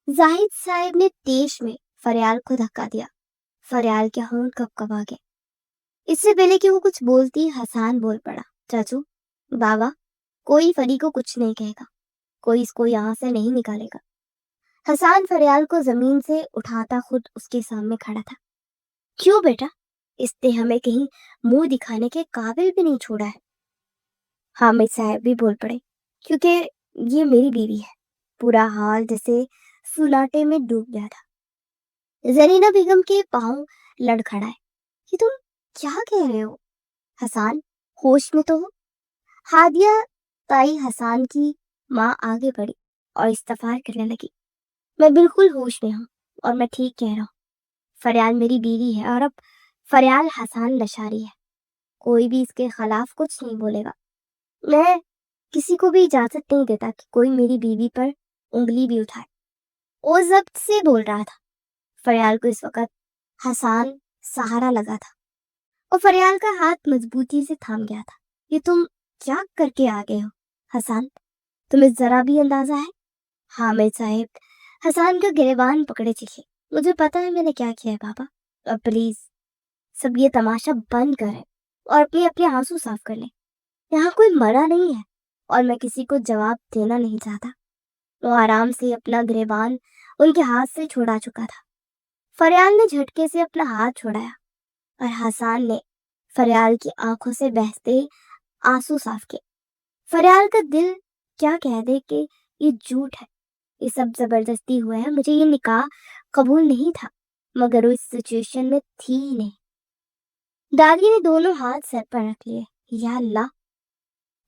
زاہد صاحب نے تیش میں فریال کو دھکا دیا. فریال کے ہونٹ کپ آ گئے. اس سے پہلے کہ وہ کچھ بولتی حسان بول پڑا. چاچو، بابا، کوئی فری کو کچھ نہیں کہے گا، کوئی اس کو یہاں سے نہیں نکالے گا. حسان فریال کو زمین سے اٹھاتا خود اس کے سامنے کھڑا تھا. کیوں بیٹا؟ اس نے ہمیں کہیں منہ دکھانے کے قابل بھی نہیں چھوڑا ہے. حامد صاحب بھی بول پڑے. کیونکہ یہ میری بیوی ہے. پورا حال جیسے سناٹے میں ڈوب گیا تھا. زرینہ بیگم کے پاؤں لڑکھڑائے. یہ تم کیا کہہ رہے ہو؟ حسان، ہوش میں تو ہو؟ ہادیہ تائی حسان کی ماں آگے بڑھی اور استغفار کرنے لگی. میں بالکل ہوش میں ہوں اور میں ٹھیک کہہ رہا ہوں. فریال میری بیوی ہے اور اب فریال حسان لشاری ہے. کوئی بھی اس کے خلاف کچھ نہیں بولے گا. میں کسی کو بھی اجازت نہیں دیتا کہ کوئی میری بیوی پر انگلی بھی اٹھائے. وہ ضبط سے بول رہا تھا. فریال کو اس وقت حسان سہارا لگا تھا اور فریال کا ہاتھ مضبوطی سے تھام گیا تھا. یہ تم کیا کر کے آ گئے ہو حسان؟ تمہیں ذرا بھی اندازہ ہے؟ حامد صاحب حسان کا گریبان پکڑے چیخے. مجھے پتا ہے میں نے کیا کیا ہے بابا. اب پلیز سب یہ تماشا بند کریں اور اپنے آنسو صاف کر لیں. یہاں کوئی مرا نہیں ہے اور میں کسی کو جواب دینا نہیں چاہتا. وہ آرام سے اپنا گریبان ان کے ہاتھ سے چھوڑا چکا تھا. فریال نے جھٹکے سے اپنا ہاتھ چھوڑایا اور حسان نے فریال کی آنکھوں سے بہتے آنسو صاف کیے. فریال کا دل کیا کہہ دے کہ یہ جھوٹ ہے، یہ سب زبردستی ہوا ہے. مجھے یہ نکاح قبول نہیں تھا، مگر وہ اس سچویشن میں تھی ہی نہیں. دادی نے دونوں ہاتھ سر پر رکھ لیے. یا اللہ،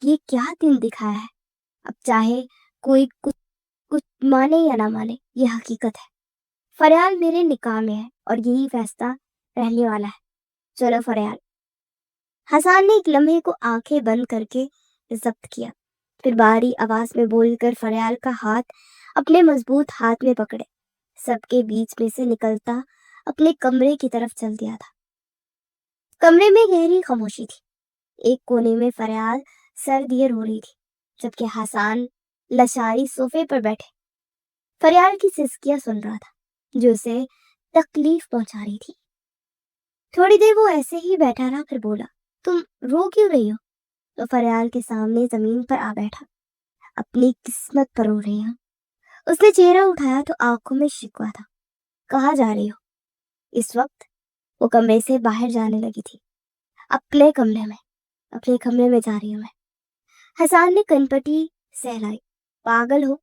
یہ کیا دن دکھایا ہے. اب چاہے کوئی کچھ مانے یا نہ مانے، یہ حقیقت ہے. فریال میرے نکاح میں ہے اور یہی فیصلہ رہنے والا ہے. چلو فریال. حسان نے ایک لمحے کو آنکھیں بند کر کے ضبط کیا، پھر بھاری آواز میں بول کر فریال کا ہاتھ اپنے مضبوط ہاتھ میں پکڑے سب کے بیچ میں سے نکلتا اپنے کمرے کی طرف چل دیا تھا. کمرے میں گہری خاموشی تھی. ایک کونے میں فریال سر دیے رو رہی تھی، جبکہ حسان لشاری صوفے پر بیٹھے فریال کی سسکیاں سن رہا تھا جو اسے تکلیف پہنچا رہی تھی. تھوڑی دیر وہ ایسے ہی بیٹھا رہا، پھر بولا. تم رو کیوں رہی ہو؟ تو فریال کے سامنے زمین پر آ بیٹھا. اپنی قسمت پر رو رہی ہوں. اس نے چہرہ اٹھایا تو آنکھوں میں شکوہ تھا. کہاں جا رہی ہو؟ اس وقت وہ کمرے سے باہر جانے لگی تھی. اپنے کمرے میں جا رہی ہوں میں. حسان نے کنپٹی سہلائی. پاگل ہو؟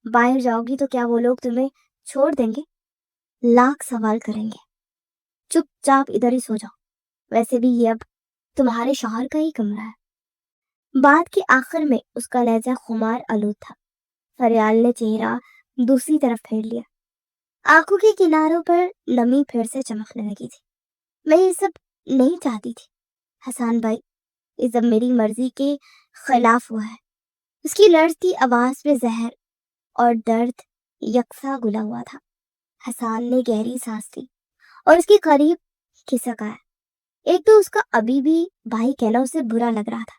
باہر جاؤ گی تو کیا وہ لوگ تمہیں چھوڑ دیں گے؟ لاکھ سوال کریں گے. چپ چاپ ادھر ہی سو جاؤ. ویسے بھی یہ اب تمہارے شوہر کا ہی کمرہ ہے. بات کے آخر میں اس کا لہجہ خمار آلود تھا. فریال نے چہرہ دوسری طرف پھیر لیا. آنکھوں کے کناروں پر نمی پھر سے چمکنے لگی تھی. میں یہ سب نہیں چاہتی تھی حسان بھائی، یہ سب میری مرضی کے خلاف ہوا ہے. اس کی لڑزتی آواز میں زہر اور درد یکساں گلا ہوا تھا. حسان نے گہری سانس لی اور اس کے قریب کھسک آیا. ایک تو اس کا ابھی بھی بھائی کہنا اسے برا لگ رہا تھا،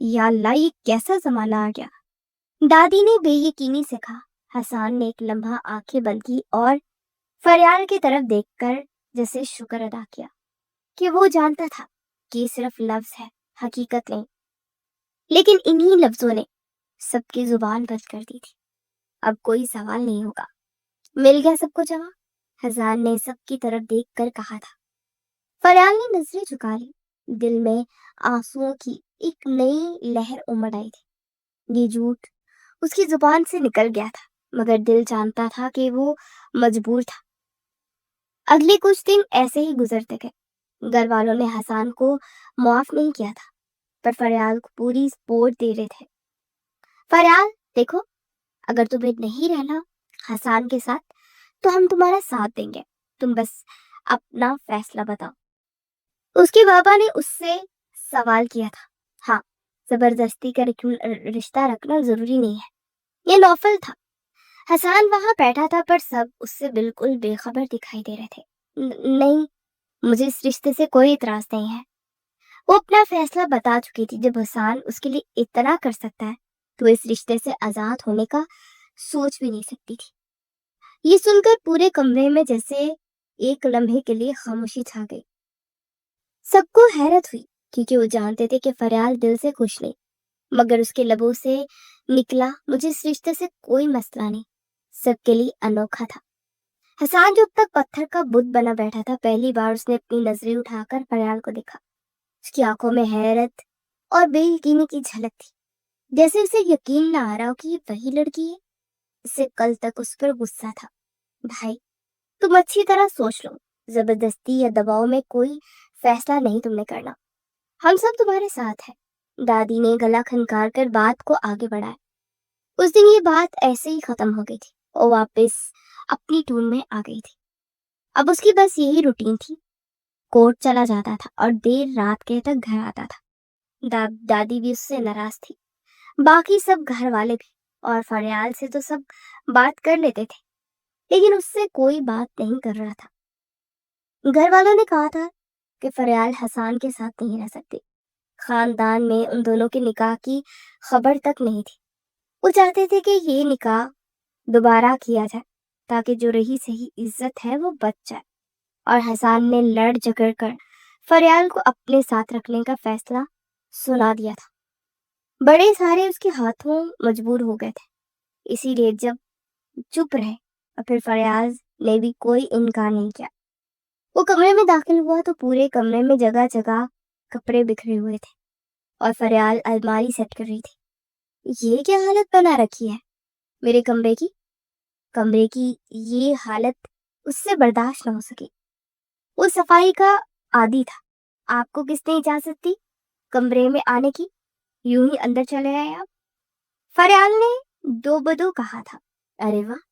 یا اللہ یہ کیسا زمانہ آ گیا۔ دادی نے بے یقینی سے کہا۔ حسان نے ایک لمحہ آنکھیں بند کی اور فریال کی طرف دیکھ کر جیسے شکر ادا کیا کہ وہ جانتا تھا کہ یہ صرف لفظ ہے، حقیقت نہیں۔ لیکن انہی لفظوں نے سب کی زبان بند کر دی تھی۔ اب کوئی سوال نہیں ہوگا۔ مل گیا سب کو جواب، حسان نے سب کی طرف دیکھ کر کہا تھا۔ فریال نے نظریں جھکا لی، دل میں آنسوؤں کی ایک نئی لہر امڑ آئی تھی۔ یہ جھوٹ اس کی زبان سے نکل گیا تھا، مگر دل جانتا تھا کہ وہ مجبور تھا۔ اگلے کچھ دن ایسے ہی گزرتے گئے۔ گھر والوں نے حسان کو معاف نہیں کیا تھا، پر فریال کو پوری سپورٹ دے رہے تھے۔ فریال دیکھو، اگر تمہیں نہیں رہنا حسان کے ساتھ تو ہم تمہارا ساتھ دیں گے، تم بس اپنا فیصلہ بتاؤ۔ اس کے بابا نے اس سے سوال کیا تھا۔ ہاں، زبردستی کا رشتہ رکھنا ضروری نہیں ہے، یہ نوفل تھا۔ حسان وہاں بیٹھا تھا پر سب اس سے بالکل بے خبر دکھائی دے رہے تھے۔ نہیں، مجھے اس رشتے سے کوئی اعتراض نہیں ہے۔ وہ اپنا فیصلہ بتا چکی تھی۔ جب حسان اس کے لیے اتنا کر سکتا ہے تو اس رشتے سے آزاد ہونے کا سوچ بھی نہیں سکتی تھی۔ یہ سن کر پورے کمرے میں جیسے ایک لمحے کے لیے خاموشی چھا گئی۔ سب کو حیرت ہوئی کیونکہ وہ جانتے تھے کہ فریال دل سے خوش نہیں، مگر اس کے لبوں سے نکلا مجھے اس رشتے سے کوئی مسئلہ نہیں، سب کے لیے انوکھا تھا۔ حسان جو اب تک پتھر کا بت بنا بیٹھا تھا، پہلی بار اس نے اپنی نظریں اٹھا کر فریال کو دیکھا۔ اس کی آنکھوں میں حیرت اور بے یقینی کی جھلک تھی، جیسے اسے یقین نہ آ رہا ہو کہ یہ وہی لڑکی ہے۔ اسے کل تک اس پر غصہ تھا۔ بھائی، تم اچھی طرح سوچ لو، زبردستی یا دباؤ میں کوئی فیصلہ نہیں تم نے کرنا، ہم سب تمہارے ساتھ ہیں۔ دادی نے گلا کھنکار کر بات کو آگے بڑھایا۔ اس دن یہ بات ایسے ہی ختم ہو گئی تھی اور واپس اپنی ٹون میں آ گئی تھی۔ اب اس کی بس یہی روٹین تھی، کورٹ چلا جاتا تھا اور دیر رات کے تک گھر آتا تھا۔ دادی بھی اس سے ناراض تھی، باقی سب گھر والے بھی، اور فریال سے تو سب بات کر لیتے تھے، لیکن اس سے کوئی بات نہیں کر رہا تھا۔ گھر والوں نے کہا تھا کہ فریال حسان کے ساتھ نہیں رہ سکتی۔ خاندان میں ان دونوں کے نکاح کی خبر تک نہیں تھی۔ وہ چاہتے تھے کہ یہ نکاح دوبارہ کیا جائے تاکہ جو رہی صحیح عزت ہے وہ بچ جائے، اور حسان نے لڑ جھگڑ کر فریال کو اپنے ساتھ رکھنے کا فیصلہ سنا دیا تھا۔ بڑے سارے اس کے ہاتھوں مجبور ہو گئے تھے، اسی لیے جب چپ رہے اور پھر فریال نے بھی کوئی انکار نہیں کیا۔ وہ کمرے میں داخل ہوا تو پورے کمرے میں جگہ جگہ کپڑے بکھرے ہوئے تھے اور فریال الماری سیٹ کر رہی تھی۔ یہ کیا حالت بنا رکھی ہے میرے کمرے کی یہ حالت اس سے برداشت نہ ہو سکی۔ وہ صفائی کا عادی تھا۔ آپ کو کس نے اجازت دی کمرے میں آنے کی؟ یوں ہی اندر چلے آئے آپ؟ فریال نے دو بدو کہا تھا۔ ارے واہ،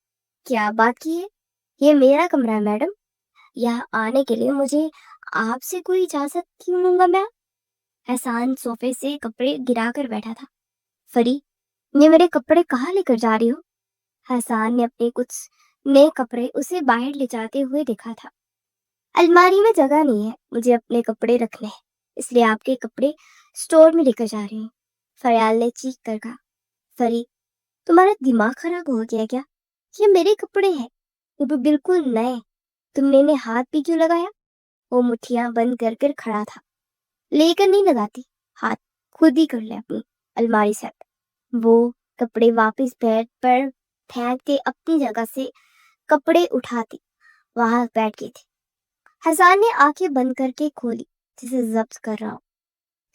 کیا بات کی ہے، یہ میرا کمرہ ہے میڈم، یہاں آنے کے لیے مجھے آپ سے کوئی اجازت کیوں لوں گا میں؟ حسان صوفے سے کپڑے گرا کر بیٹھا تھا۔ فری، یہ میرے کپڑے کہاں لے کر جا رہی ہو؟ حسان نے اپنے کچھ نئے کپڑے اسے باہر لے جاتے ہوئے دیکھا تھا۔ الماری میں جگہ نہیں ہے، مجھے اپنے کپڑے رکھنے ہیں، اس لیے آپ کے کپڑے سٹور میں لے کر جا رہی ہوں۔ فریال نے چیخ کر کہا۔ فری، تمہارا دماغ خراب ہو گیا کیا؟ یہ میرے کپڑے ہیں، وہ بھی بالکل نئے، تم نے انہیں ہاتھ بھی کیوں لگایا؟ وہ مٹھیاں بند کر کر کھڑا تھا۔ لے کر نہیں لگاتی، ہاتھ خود ہی کر لے اپنی الماری سے۔ وہ کپڑے واپس بیڈ پر پھینک کے اپنی جگہ سے کپڑے اٹھاتی وہاں بیٹھ گئی تھی۔ حسان نے آنکھیں بند کر کے کھولی جسے ضبط کر رہا ہوں۔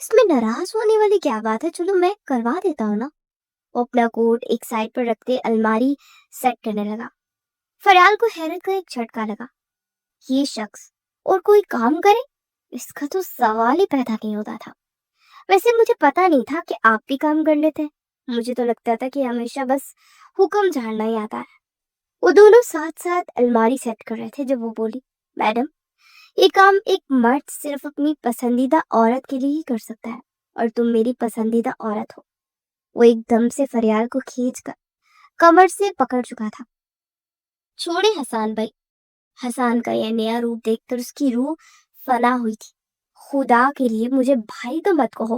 اس میں ناراض ہونے والی کیا بات ہے، چلو میں کروا دیتا ہوں نا۔ وہ اپنا کوٹ ایک سائڈ پر رکھتے الماری سیٹ کرنے لگا۔ فریال کو حیرت کا ایک جھٹکا لگا۔ یہ شخص اور کوئی کام کرے، اس کا تو سوال ہی پیدا نہیں ہوتا تھا۔ ویسے مجھے پتا نہیں تھا کہ آپ بھی کام کر لیتے، مجھے تو لگتا تھا کہ ہمیشہ بس حکم جھاڑنا ہی آتا ہے۔ وہ دونوں ساتھ ساتھ الماری سیٹ کر رہے تھے جب وہ بولی، میڈم، یہ کام ایک مرد صرف اپنی پسندیدہ عورت کے لیے ہی کر سکتا ہے، اور تم میری پسندیدہ عورت ہو۔ وہ ایک دم سے فریال کو کھینچ کر کمر سے پکڑ چکا تھا۔ چھوڑے حسان بھائی۔ حسان کا یہ نیا روپ دیکھ کر اس کی روح فنا ہوئی تھی۔ خدا کے لیے مجھے بھائی تو مت کہو،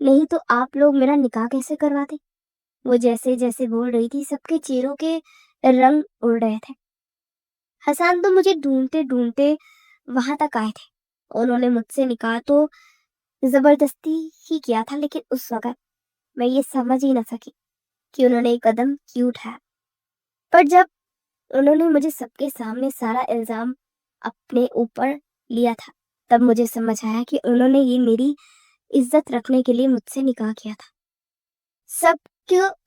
نہیں تو آپ لوگ میرا نکاح کیسے کرواتے؟ وہ جیسے جیسے بول رہی تھی سب کے چہروں کے رنگ اڑ رہے تھے۔ حسان تو مجھے ڈھونڈتے ڈھونڈتے وہاں تک آئے تھے۔ انہوں نے مجھ سے نکاح تو زبردستی ہی کیا تھا، لیکن اس وقت میں یہ سمجھ ہی نہ سکی کہ انہوں نے ایک قدم کیوں اٹھایا۔ پر جب انہوں نے مجھے سب کے سامنے سارا الزام اپنے اوپر لیا تھا، تب مجھے سمجھ آیا کہ انہوں نے یہ میری عزت رکھنے کے لیے مجھ سے نکاح کیا تھا۔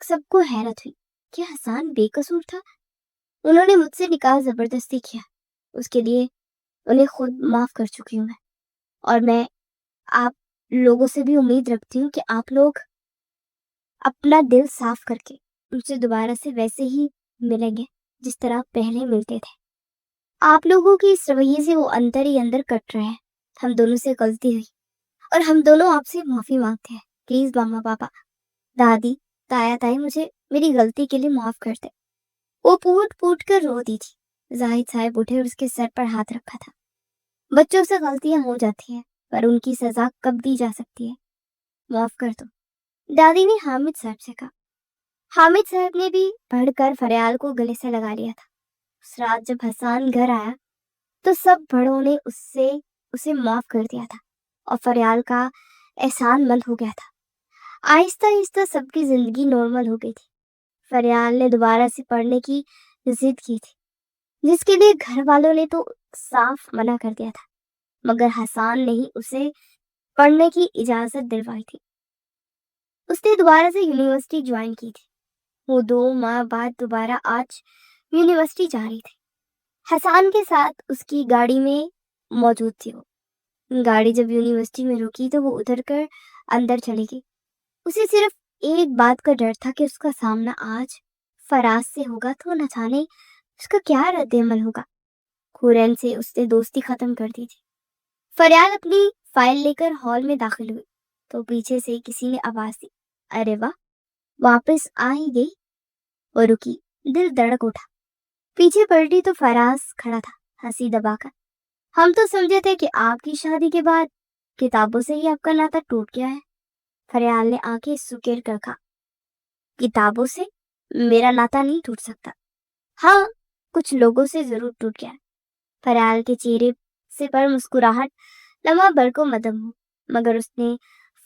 سب کو حیرت ہوئی کہ حسان بے قصور تھا۔ انہوں نے مجھ سے نکاح زبردستی کیا، اس کے لیے انہیں خود معاف کر چکی ہوں میں، اور میں آپ لوگوں سے بھی امید رکھتی ہوں کہ آپ لوگ اپنا دل صاف کر کے ان سے دوبارہ سے ویسے ہی ملیں گے جس طرح پہلے ملتے تھے۔ آپ لوگوں کی اس رویے سے وہ اندر ہی اندر کٹ رہے ہیں۔ ہم دونوں سے غلطی ہوئی اور ہم دونوں آپ سے معافی مانگتے ہیں۔ پلیز ماما پاپا، دادی، تایا تائی، مجھے میری غلطی کے لیے معاف کر دے۔ وہ پوٹ پوٹ کر رو دی تھی۔ زاہد صاحب اٹھے اور اس کے سر پر ہاتھ رکھا تھا۔ بچوں سے غلطیاں ہو جاتی ہیں، پر ان کی سزا کب دی جا سکتی ہے؟ معاف کر دو، دادی نے حامد صاحب سے کہا۔ حامد صاحب نے بھی بڑھ کر فریال کو گلے سے لگا لیا تھا۔ اس رات جب حسان گھر آیا تو سب بڑوں نے اسے معاف کر دیا تھا اور فریال کا احسان مند ہو گیا تھا۔ آہستہ آہستہ سب کی زندگی نارمل ہو گئی تھی۔ فریال نے دوبارہ سے پڑھنے کی ضد کی تھی، جس کے لیے گھر والوں نے تو صاف منع کر دیا تھا، مگر حسان نے ہی اسے پڑھنے کی اجازت دلوائی تھی۔ اس نے دوبارہ سے یونیورسٹی جوائن کی تھی۔ وہ 2 ماہ بعد دوبارہ آج یونیورسٹی جا رہی تھی۔ حسان کے ساتھ اس کی گاڑی میں موجود تھی۔ وہ گاڑی جب یونیورسٹی میں رکی تو وہ اتر کر اندر چلی گئی۔ اسے صرف ایک بات کا ڈر تھا کہ اس کا سامنا آج فراز سے ہوگا تو نہ جانے اس کا کیا رد عمل ہوگا۔ خورین سے اس نے دوستی ختم کر دی تھی۔ فریال اپنی فائل لے کر ہال میں داخل ہوئی تو پیچھے سے کسی نے آواز دی، ارے واہ، واپس آ ہی گئی۔ وہ رکی، دل دھڑک اٹھا۔ پیچھے پلٹی تو فراز کھڑا تھا، ہنسی دبا کر۔ ہم تو سمجھے تھے کہ آپ کی شادی کے بعد کتابوں سے ہی آپ کا ناتا ٹوٹ گیا ہے۔ فریال نے آنکھیں سکیڑ کر کہا، کتابوں سے میرا ناتا نہیں ٹوٹ سکتا، ہاں کچھ لوگوں سے ضرور ٹوٹ گیا۔ فریال کے چہرے سے پر مسکراہٹ لمحہ بھر کو مدم ہو، مگر اس نے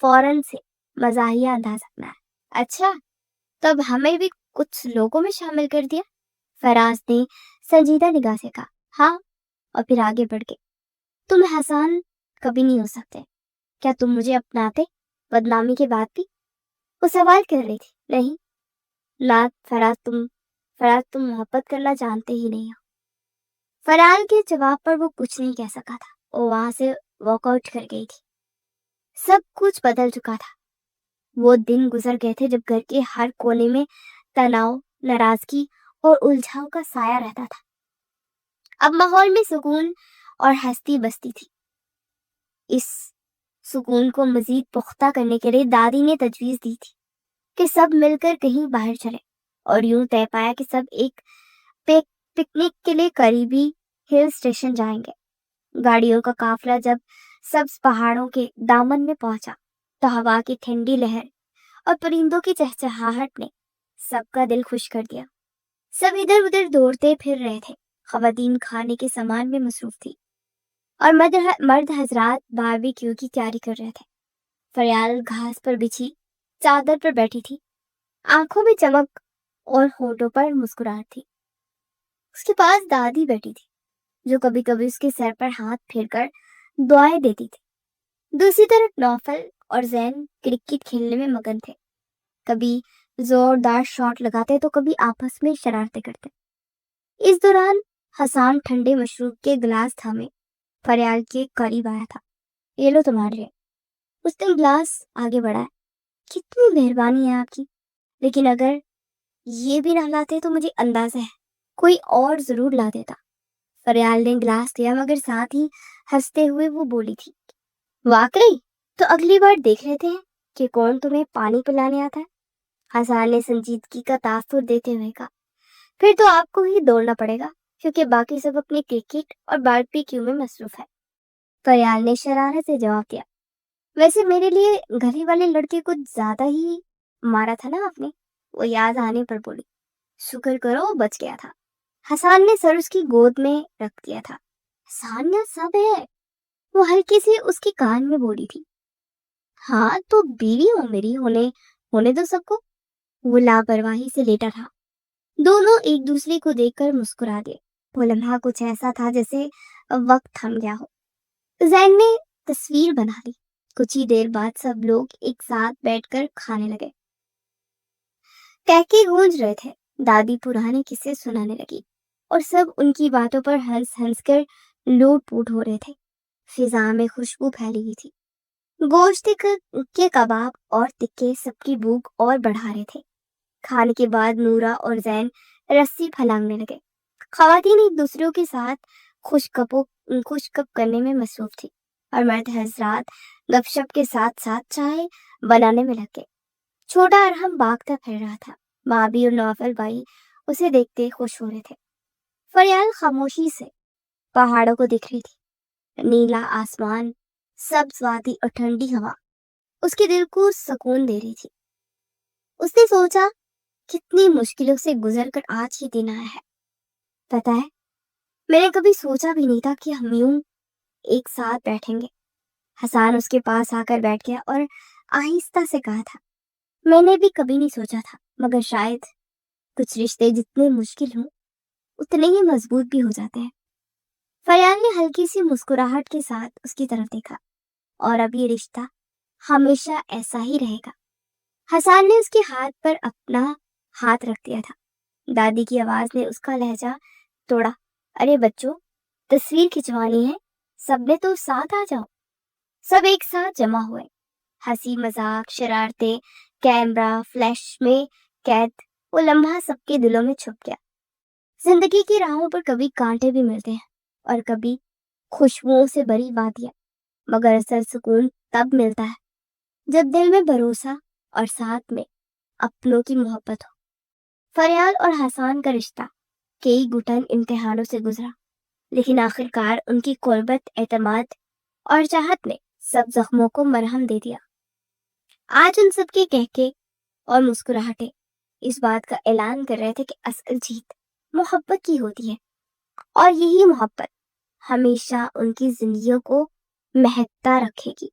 فوراً سے مزاحیہ انداز اپنایا، اچھا تب ہمیں بھی کچھ لوگوں میں شامل کر دیا۔ فراز نے سنجیدہ نگاہ سے کہا، ہاں، اور پھر آگے بڑھ کے، تم حسان کبھی نہیں ہو سکتے، کیا تم مجھے اپناتے بدنامی کے بعد بھی؟ وہ سوال کر رہی تھی، نہیں لا فراز، تم محبت کرنا جانتے ہی نہیں ہو۔ فراز کے جواب پر وہ کچھ نہیں کہہ سکا تھا۔ وہ وہاں سے واک آؤٹ کر گئی تھی۔ سب کچھ بدل چکا تھا۔ وہ دن گزر گئے تھے جب گھر کے ہر کونے میں تناؤ، ناراضگی اور الجھاؤ کا سایہ رہتا تھا۔ اب ماحول میں سکون اور ہستی بستی تھی۔ اس سکون کو مزید پختہ کرنے کے لیے دادی نے تجویز دی تھی کہ سب مل کر کہیں باہر چلے، اور یوں طے پایا کہ سب ایک پکنک کے لیے قریبی ہل اسٹیشن جائیں گے۔ گاڑیوں کا قافلہ جب سبز پہاڑوں کے دامن میں پہنچا تو ہوا کی ٹھنڈی لہر اور پرندوں کی چہچہاہٹ نے سب کا دل خوش کر دیا۔ سب ادھر ادھر دوڑتے پھر رہے تھے۔ خواتین کھانے کے سامان میں مصروف تھی اور مرد حضرات باربیکیو کی تیاری کر رہے تھے۔ فریال گھاس پر بچھی چادر پر بیٹھی تھی، آنکھوں میں چمک اور ہونٹوں پر مسکراہٹ تھی۔ اس کے پاس دادی بیٹھی تھی جو کبھی کبھی اس کے سر پر ہاتھ پھیر کر دعائیں دیتی تھی۔ دوسری طرف نوفل اور زین کرکٹ کھیلنے میں مگن تھے، کبھی زوردار شاٹ لگاتے تو کبھی آپس میں شرارتیں کرتے۔ اس دوران حسان ٹھنڈے مشروب کے گلاس تھامے فریال کے قریب آیا تھا۔ یہ لو تمہارے لیے۔ اس نے گلاس آگے بڑھایا، کتنی مہربانی ہے آپ کی، لیکن اگر یہ بھی نہ لاتے تو مجھے اندازہ ہے کوئی اور ضرور لا دیتا۔ فریال نے گلاس دیا، مگر ساتھ ہی ہنستے ہوئے وہ بولی تھی، واقعی تو اگلی بار دیکھ لیتے ہیں کہ کون تمہیں پانی پلانے آتا ہے۔ حسان نے سنجیدگی کا تاثر دیتے ہوئے کہا، پھر تو آپ کو ہی دوڑنا پڑے گا کیونکہ باقی سب اپنے کرکٹ اور باربیکیو میں مصروف ہے۔ فریال نے شرارت سے جواب دیا، ویسے میرے لیے گلی والے لڑکے کو زیادہ ہی مارا تھا نا آپ نے، وہ یاد آنے پر بولی۔ شکر کرو بچ گیا تھا۔ حسان نے سر اس کی گود میں رکھ دیا تھا۔ ثانیہ سب ہے، وہ ہلکی سی اس کے کان میں بولی تھی۔ ہاں تو بیوی ہو میری، ہونے دو سب کو۔ وہ لاپرواہی سے لیٹا تھا۔ دونوں ایک دوسرے کو دیکھ کر مسکرا دیے۔ وہ لمحہ کچھ ایسا تھا جیسے وقت تھم گیا ہو۔ زین نے تصویر بنا لی۔ کچھ ہی دیر بعد سب لوگ ایک ساتھ بیٹھ کر کھانے لگے۔ کہکے گونج رہے تھے، دادی پرانے قصے سنانے لگی اور سب ان کی باتوں پر ہنس ہنس کر لوٹ پوٹ ہو رہے تھے۔ فضا میں خوشبو پھیلی ہوئی تھی۔ گوشت کے کباب اور ٹکے سب کی بھوک اور بڑھا رہے تھے۔ کھانے کے بعد نورا اور زین رسی پھلانگنے لگے۔ خواتین ایک دوسروں کے ساتھ خوش گپ کرنے میں مصروف تھی اور مرد حضرات گپ شپ کے ساتھ ساتھ چائے بنانے میں لگ گئے۔ چھوٹا ارحم بھاگتا پھر رہا تھا۔ بھابھی اور نوفل بھائی اسے دیکھتے خوش ہو رہے تھے۔ فریال خاموشی سے پہاڑوں کو دیکھ رہی تھی۔ نیلا آسمان، سبز وادی اور ٹھنڈی ہوا اس کے دل کو سکون دے رہی تھی۔ اس نے سوچا کتنی مشکلوں سے گزر کر آج ہی دن آیا ہے۔ پتہ ہے میں نے کبھی سوچا بھی نہیں تھا کہ ہم یوں ایک ساتھ بیٹھیں گے۔ حسان اس کے پاس آ کر بیٹھ گیا اور آہستہ سے کہا تھا، میں نے بھی کبھی نہیں سوچا تھا، مگر شاید کچھ رشتے جتنے مشکل ہوں اتنے ہی مضبوط بھی ہو جاتے ہیں۔ فریال نے ہلکی سی مسکراہٹ کے ساتھ اس کی طرف دیکھا، اور اب یہ رشتہ ہمیشہ ایسا ہی رہے گا۔ حسان نے اس کے ہاتھ پر اپنا ہاتھ رکھ دیا تھا۔ دادی کی آواز نے اس کا لہجہ توڑا، ارے بچوں تصویر کھنچوانی ہے، سب نے تو ساتھ آ جاؤ۔ سب ایک ساتھ جمع ہوئے۔ ہنسی مذاق، شرارتیں، کیمرہ فلیش میں قید، وہ لمحہ سب کے دلوں میں چھپ گیا۔ زندگی کی راہوں پر کبھی کانٹے بھی ملتے ہیں اور کبھی خوشبوؤں سے بری وادیاں، مگر اصل سکون تب ملتا ہے جب دل میں بھروسہ اور ساتھ میں اپنوں کی محبت ہو۔ فریال اور حسان کا رشتہ کئی گھٹن امتحانوں سے گزرا، لیکن آخرکار ان کی قربت، اعتماد اور چاہت نے سب زخموں کو مرہم دے دیا۔ آج ان سب کے کہکے اور مسکراہٹیں اس بات کا اعلان کر رہے تھے کہ اصل جیت محبت کی ہوتی ہے، اور یہی محبت ہمیشہ ان کی زندگیوں کو مہکتا رکھے گی۔